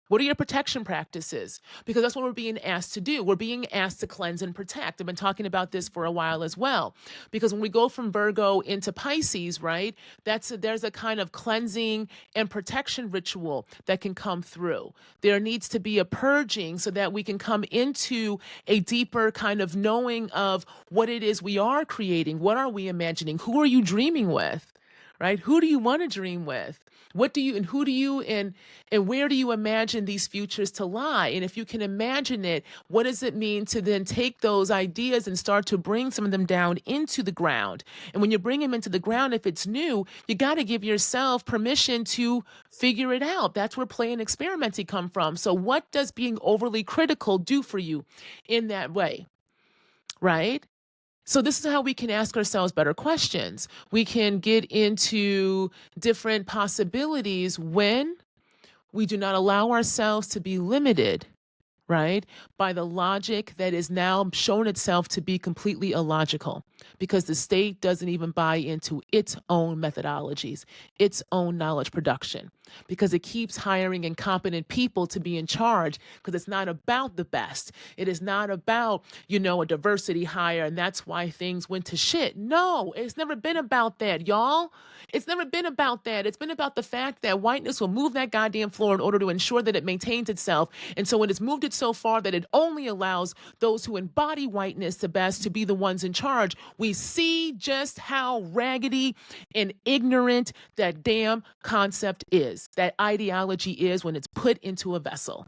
What are your protection practices? Because that's what we're being asked to do. We're being asked to cleanse and protect. I've been talking about this for a while as well. Because when we go from Virgo into Pisces, right, there's a kind of cleansing and protection ritual that can come through. There needs to be a purging so that we can come into a deeper kind of knowing of what it is we are creating. What are we imagining? Who are you dreaming with? Right? Who do you want to dream with? What do you, and who do you, and where do you imagine these futures to lie? And if you can imagine it, what does it mean to then take those ideas and start to bring some of them down into the ground? And when you bring them into the ground, if it's new, you got to give yourself permission to figure it out. That's where play and experimenting come from. So what does being overly critical do for you in that way? Right? So this is how we can ask ourselves better questions. We can get into different possibilities when we do not allow ourselves to be limited, right, by the logic that is now shown itself to be completely illogical, because the state doesn't even buy into its own methodologies, its own knowledge production, because it keeps hiring incompetent people to be in charge, because it's not about the best. It is not about, a diversity hire, and that's why things went to shit. No, it's never been about that, y'all. It's never been about that. It's been about the fact that whiteness will move that goddamn floor in order to ensure that it maintains itself. And so when it's moved it so far that it only allows those who embody whiteness the best to be the ones in charge, we see just how raggedy and ignorant that damn concept is, that ideology is, when it's put into a vessel.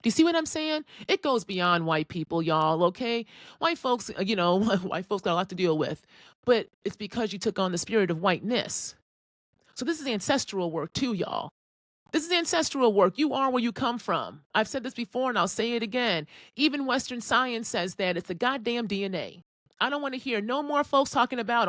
Do you see what I'm saying? It goes beyond white people, y'all, okay? White folks, white folks got a lot to deal with, but it's because you took on the spirit of whiteness. So this is ancestral work too, y'all. This is ancestral work. You are where you come from. I've said this before and I'll say it again. Even Western science says that it's the goddamn DNA. I don't want to hear no more folks talking about,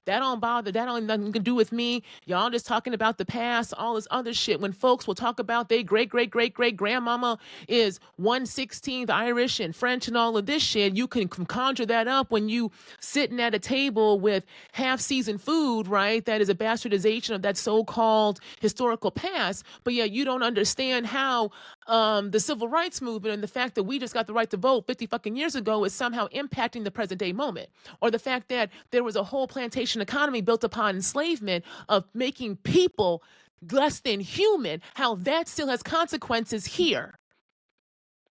that don't bother, that don't nothing to do with me. Y'all just talking about the past, all this other shit. When folks will talk about their great-great-great-great-grandmama is 1/16 Irish and French and all of this shit, you can conjure that up when you sitting at a table with half-seasoned food, right? That is a bastardization of that so-called historical past. But yeah, you don't understand how the civil rights movement and the fact that we just got the right to vote 50 fucking years ago is somehow impacting the present day moment, or the fact that there was a whole plantation economy built upon enslavement of making people less than human, how that still has consequences here.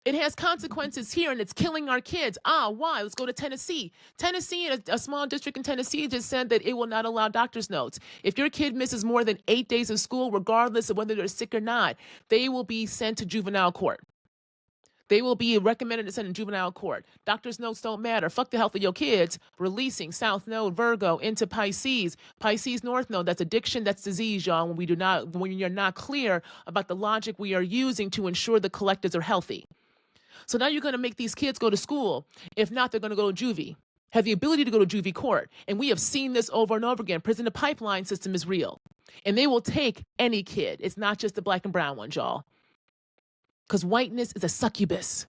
It has consequences here, and it's killing our kids. Why? Let's go to Tennessee. Tennessee, a small district in Tennessee, just said that it will not allow doctor's notes. If your kid misses more than 8 days of school, regardless of whether they're sick or not, they will be sent to juvenile court. They will be recommended to send to juvenile court. Doctor's notes don't matter. Fuck the health of your kids. Releasing South Node, Virgo, into Pisces. Pisces North Node, that's addiction, that's disease, y'all, when you're not clear about the logic we are using to ensure the collectives are healthy. So now you're going to make these kids go to school. If not, they're going to go to juvie, have the ability to go to juvie court. And we have seen this over and over again. Prison to pipeline system is real. And they will take any kid. It's not just the black and brown ones, y'all. Because whiteness is a succubus.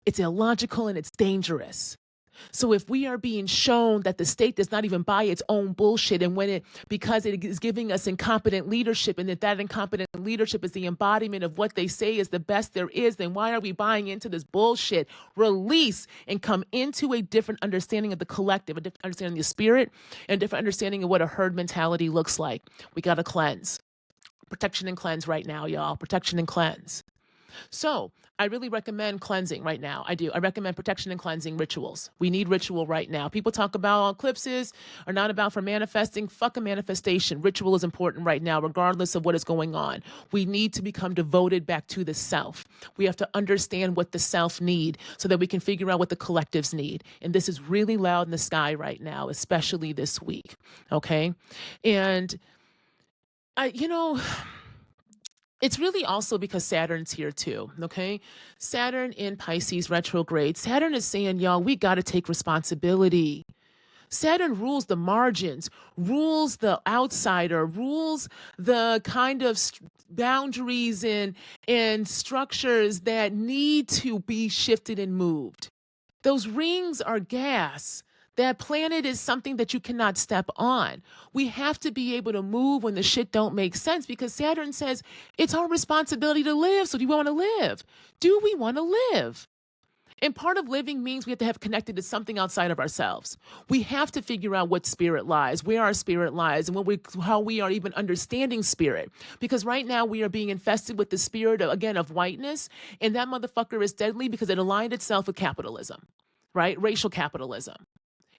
It's illogical and it's dangerous. So if we are being shown that the state does not even buy its own bullshit, and because it is giving us incompetent leadership, and that incompetent leadership is the embodiment of what they say is the best there is, then why are we buying into this bullshit? Release and come into a different understanding of the collective, a different understanding of the spirit, and a different understanding of what a herd mentality looks like. We got to cleanse. Protection and cleanse right now, y'all. Protection and cleanse. So I really recommend cleansing right now. I do. I recommend protection and cleansing rituals. We need ritual right now. People talk about eclipses are not about for manifesting. Fuck a manifestation. Ritual is important right now, regardless of what is going on. We need to become devoted back to the self. We have to understand what the self need so that we can figure out what the collectives need. And this is really loud in the sky right now, especially this week. Okay. And it's really also because Saturn's here too, okay? Saturn in Pisces retrograde. Saturn is saying, y'all, we got to take responsibility. Saturn rules the margins, rules the outsider, rules the kind of boundaries and structures that need to be shifted and moved. Those rings are gas. That planet is something that you cannot step on. We have to be able to move when the shit don't make sense, because Saturn says it's our responsibility to live. So do you want to live? Do we want to live? And part of living means we have to have connected to something outside of ourselves. We have to figure out what spirit lies, where our spirit lies, and how we are even understanding spirit. Because right now we are being infested with the spirit, of whiteness. And that motherfucker is deadly because it aligned itself with capitalism, right? Racial capitalism.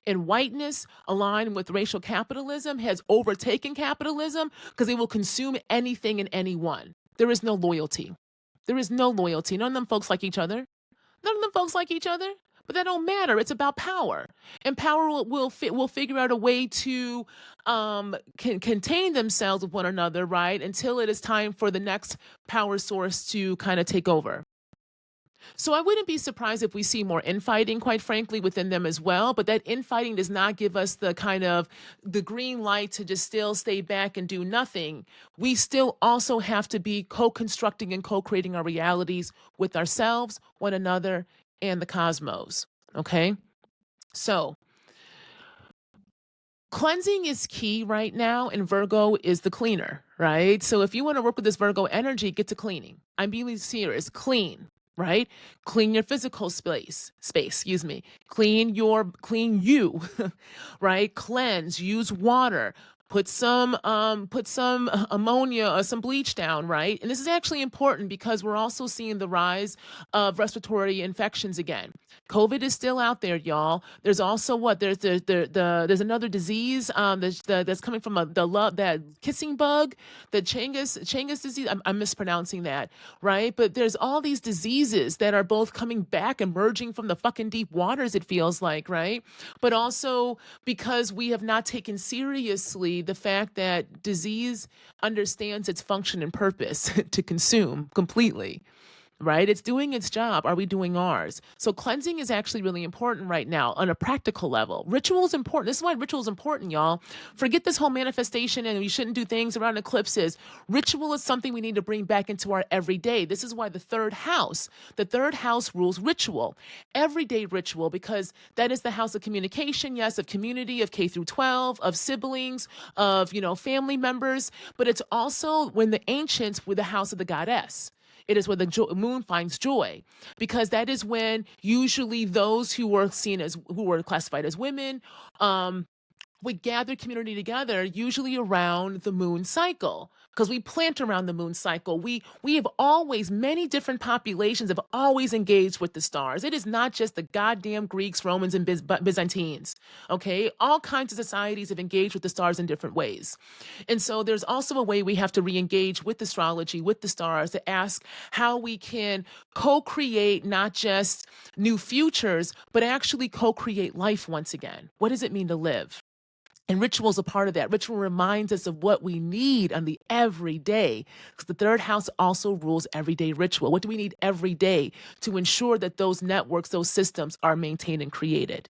And whiteness aligned with racial capitalism has overtaken capitalism because they will consume anything and anyone. There is no loyalty. There is no loyalty. None of them folks like each other. None of them folks like each other. But that don't matter. It's about power. And power will figure out a way to contain themselves with one another, right? Until it is time for the next power source to kind of take over. So I wouldn't be surprised if we see more infighting, quite frankly, within them as well. But that infighting does not give us the kind of the green light to just still stay back and do nothing. We still also have to be co-constructing and co-creating our realities with ourselves, one another, and the cosmos. Okay? So cleansing is key right now, and Virgo is the cleaner, right? So if you want to work with this Virgo energy, get to cleaning. I'm being serious. Clean. Right? Clean your physical space, Clean you, right? Cleanse, use water, put some ammonia or some bleach down, right? And this is actually important because we're also seeing the rise of respiratory infections again. COVID is still out there, y'all. There's also there's another disease that's coming from that kissing bug, the Changus disease. I'm mispronouncing that, right? But there's all these diseases that are both coming back, emerging from the fucking deep waters, it feels like, right? But also because we have not taken seriously the fact that disease understands its function and purpose to consume completely. Right? It's doing its job. Are we doing ours? So cleansing is actually really important right now on a practical level. Ritual is important. This is why ritual is important, y'all. Forget this whole manifestation and we shouldn't do things around eclipses. Ritual is something we need to bring back into our everyday. This is why the third house rules ritual, everyday ritual, because that is the house of communication, yes, of community, of K through 12, of siblings, of, family members. But it's also when the ancients were the house of the goddess. It is where the moon finds joy, because that is when usually those who were classified as women, we gather community together, usually around the moon cycle, because we plant around the moon cycle. We have always, many different populations have always engaged with the stars. It is not just the goddamn Greeks, Romans, and Byzantines, okay? All kinds of societies have engaged with the stars in different ways. And so there's also a way we have to re-engage with astrology, with the stars, to ask how we can co-create not just new futures, but actually co-create life once again. What does it mean to live? And ritual is a part of that. Ritual reminds us of what we need on the everyday, because the third house also rules everyday ritual. What do we need every day to ensure that those networks, those systems are maintained and created?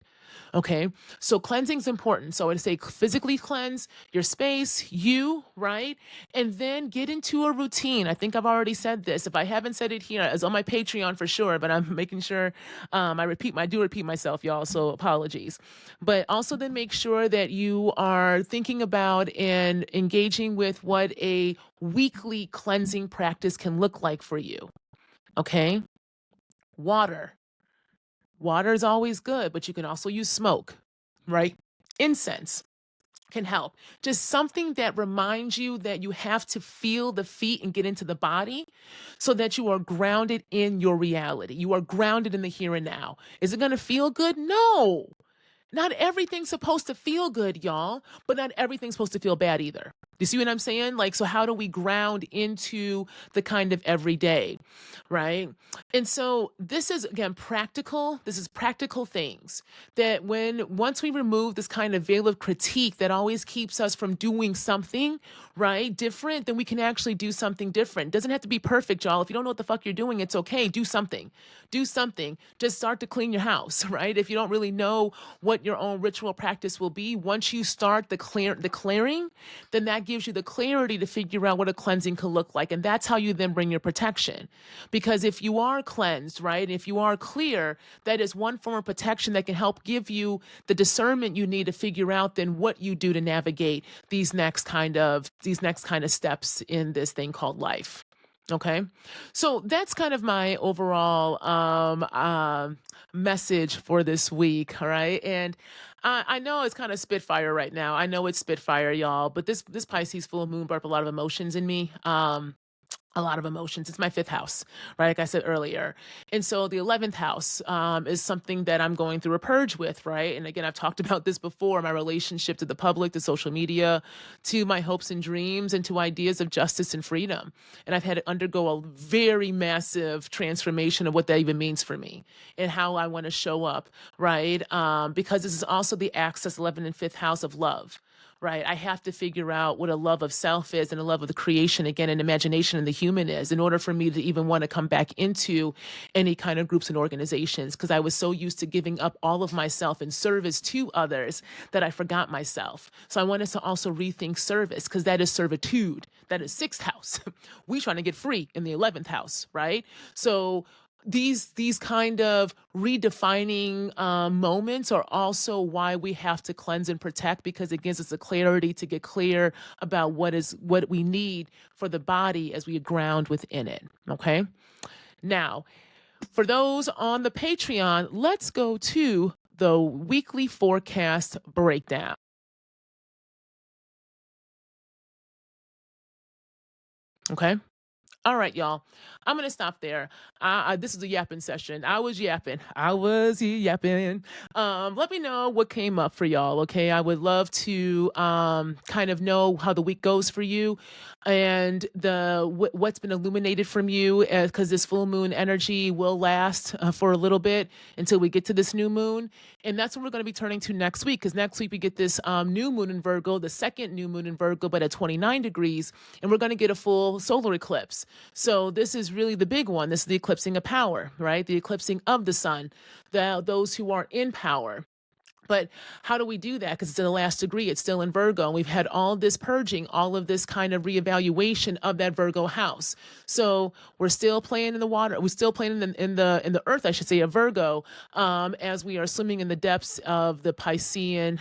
Okay. So cleansing is important. So I'd say physically cleanse your space, you, right? And then get into a routine. I think I've already said this. If I haven't said it here, it's on my Patreon for sure, but I'm making sure I do repeat myself, y'all. So apologies. But also then make sure that you are thinking about and engaging with what a weekly cleansing practice can look like for you. Okay. Water. Water is always good, but you can also use smoke, right? Incense can help. Just something that reminds you that you have to feel the feet and get into the body so that you are grounded in your reality. You are grounded in the here and now. Is it going to feel good? No. Not everything's supposed to feel good, y'all, but not everything's supposed to feel bad either. You see what I'm saying? Like, so how do we ground into the kind of everyday, right? And so this is, again, practical. This is practical things that once we remove this kind of veil of critique that always keeps us from doing something, right, different, then we can actually do something different. It doesn't have to be perfect, y'all. If you don't know what the fuck you're doing, it's okay. Do something. Do something. Just start to clean your house, right? If you don't really know what your own ritual practice will be, once you start the clearing, then that gives you the clarity to figure out what a cleansing could look like. And that's how you then bring your protection. Because if you are cleansed, right, if you are clear, that is one form of protection that can help give you the discernment you need to figure out then what you do to navigate these next kind of steps in this thing called life. Okay. So that's kind of my overall message for this week. All right. And I know it's kind of Spitfire right now. I know it's Spitfire, y'all, but this Pisces full moon brought up a lot of emotions in me. A lot of emotions. It's my fifth house, right? Like I said earlier. And so the 11th house is something that I'm going through a purge with, right? And again, I've talked about this before, my relationship to the public, to social media, to my hopes and dreams, and to ideas of justice and freedom. And I've had to undergo a very massive transformation of what that even means for me and how I want to show up, right? Because this is also the axis 11th and 5th house of love. Right. I have to figure out what a love of self is and a love of the creation, again, and imagination and the human is in order for me to even want to come back into any kind of groups and organizations, because I was so used to giving up all of myself in service to others that I forgot myself. So I wanted to also rethink service, because that is servitude. That is 6th house. We trying to get free in the 11th house. Right. So these kind of redefining moments are also why we have to cleanse and protect, because it gives us the clarity to get clear about what we need for the body as we ground within it. Okay. Now, for those on the Patreon, let's go to the weekly forecast breakdown. Okay. All right, y'all. I'm going to stop there. This is a yapping session. I was yapping. Let me know what came up for y'all, okay? I would love to kind of know how the week goes for you and what's been illuminated from you, because this full moon energy will last for a little bit until we get to this new moon. And that's what we're going to be turning to next week, because next week we get this new moon in Virgo, the second new moon in Virgo, but at 29 degrees. And we're going to get a full solar eclipse. So this is really the big one. This is the eclipsing of power, right? The eclipsing of the sun, those who are in power. But how do we do that? Because it's in the last degree. It's still in Virgo. And we've had all this purging, all of this kind of reevaluation of that Virgo house. So we're still playing in the water. We're still playing in the earth, I should say, of Virgo, as we are swimming in the depths of the Piscean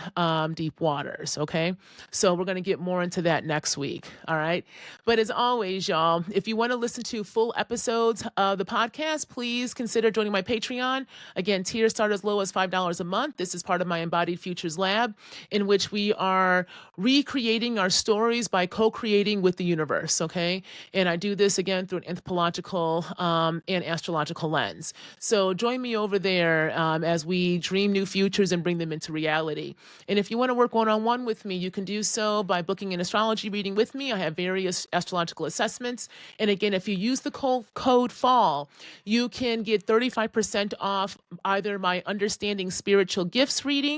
deep waters. Okay. So we're going to get more into that next week. All right. But as always, y'all, if you want to listen to full episodes of the podcast, please consider joining my Patreon. Again, tiers start as low as $5 a month. This is part of my Embodied Futures Lab, in which we are recreating our stories by co-creating with the universe, okay? And I do this, again, through an anthropological and astrological lens. So join me over there as we dream new futures and bring them into reality. And if you want to work one-on-one with me, you can do so by booking an astrology reading with me. I have various astrological assessments. And again, if you use the code FALL, you can get 35% off either my Understanding Spiritual Gifts reading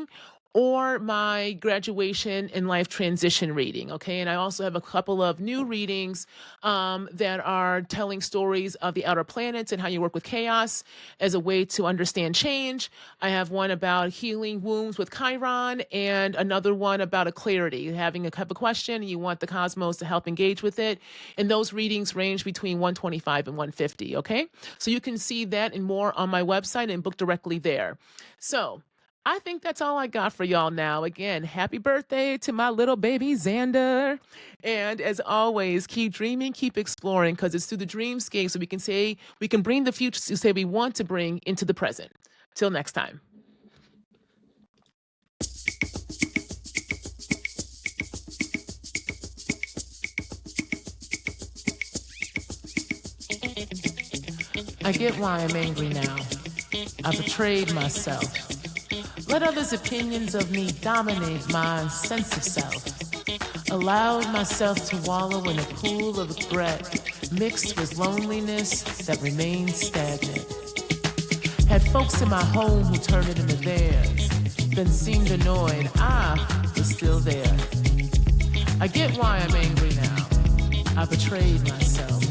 or my graduation and life transition reading. Okay. And I also have a couple of new readings that are telling stories of the outer planets and how you work with chaos as a way to understand change. I have one about healing wounds with Chiron, and another one about a clarity, having a cup of question and you want the cosmos to help engage with it. And those readings range between 125 and 150. Okay. So you can see that and more on my website and book directly there. So I think that's all I got for y'all now. Again, happy birthday to my little baby Xander. And as always, keep dreaming, keep exploring, because it's through the dreamscape so we can bring the future to say we want to bring into the present. Till next time. I get why I'm angry now. I betrayed myself. Let others' opinions of me dominate my sense of self. Allowed myself to wallow in a pool of regret mixed with loneliness that remained stagnant. Had folks in my home who turned it into theirs, then seemed annoyed I was still there. I get why I'm angry now. I betrayed myself.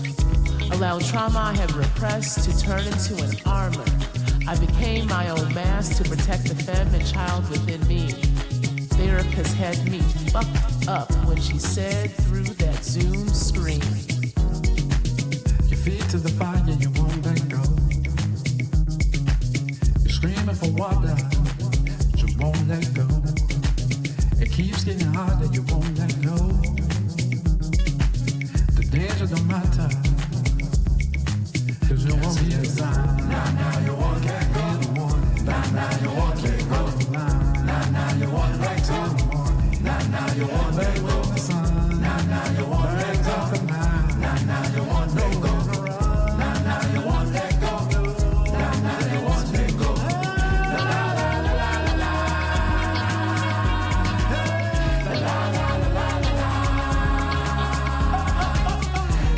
Allowed trauma I had repressed to turn into an armor. I became my own mask to protect the femme and child within me. Therapist had me fucked up when she said through that Zoom screen. Your feet to the fire, you won't let go. You're screaming for water, but you won't let go. It keeps getting harder, you won't let go. The danger don't matter, 'cause you won't be designed. Now you won't let go. Now you won't let go. Now you won't let go. Now you won't let go. Now you won't let go. Now you won't let go. Now you won't let go. Now you won't let go. La la la la la la. La la la la la la.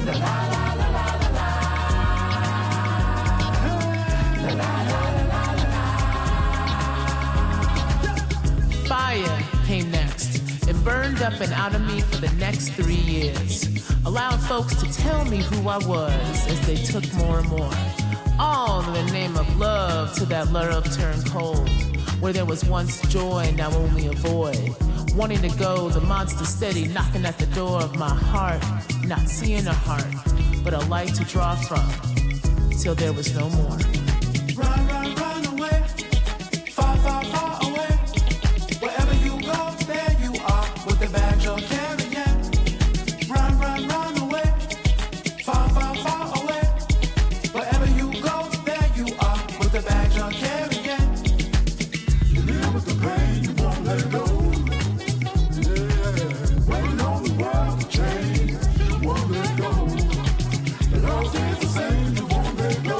La la la la la la. La la la la la. Fire came next. It burned up and out of me for the next 3 years. Allowed folks to tell me who I was as they took more and more. All in the name of love till that love turned cold. Where there was once joy, now only a void. Wanting to go, the monster steady knocking at the door of my heart. Not seeing a heart, but a light to draw from. Till there was no more. Run, run, run away. Far, far, far away. Wherever you go, there you are with the bag you're carrying. Run, run, run away. Far, far, far away. Wherever you go, there you are with the bag you're carrying. You live with the pain, you won't let go. Yeah, waiting on the world to change, you won't let go. The love stays the same, you won't let go.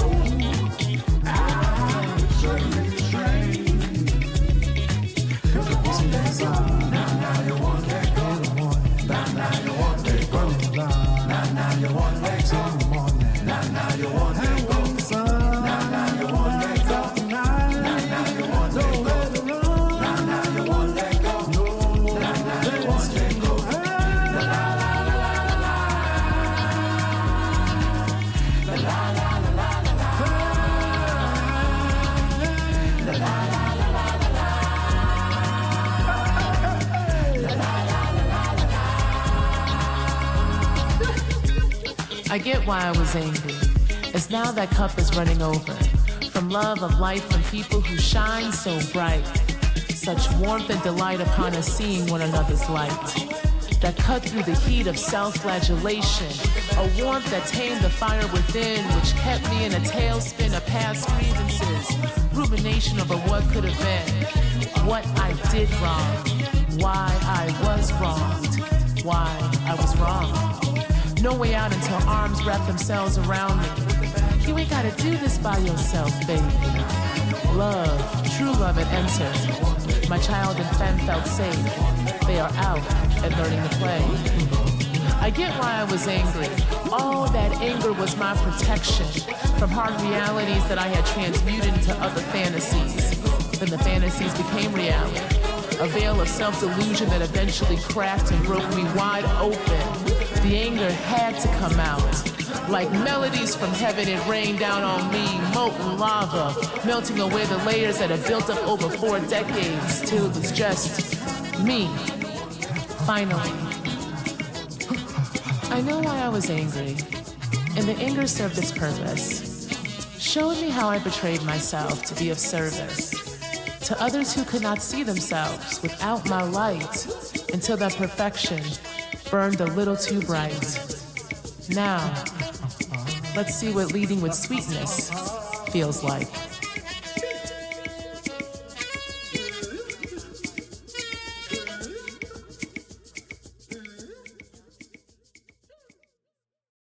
I get why I was angry, as now that cup is running over. From love of life from people who shine so bright. Such warmth and delight upon us seeing one another's light. That cut through the heat of self-flagellation. A warmth that tamed the fire within, which kept me in a tailspin of past grievances. Rumination over what could have been. What I did wrong. Why I was wronged. Why I was wrong. No way out until arms wrap themselves around me. You ain't gotta do this by yourself, baby. Love, true love had entered. My child and femme felt safe. They are out and learning to play. I get why I was angry. All that anger was my protection from hard realities that I had transmuted into other fantasies. Then the fantasies became reality. A veil of self-delusion that eventually cracked and broke me wide open. The anger had to come out. Like melodies from heaven, it rained down on me, molten lava, melting away the layers that have built up over 4 decades till it was just me. Finally. I know why I was angry, and the anger served its purpose. Showed me how I betrayed myself to be of service to others who could not see themselves without my light until that perfection burned a little too bright. Now, let's see what leading with sweetness feels like.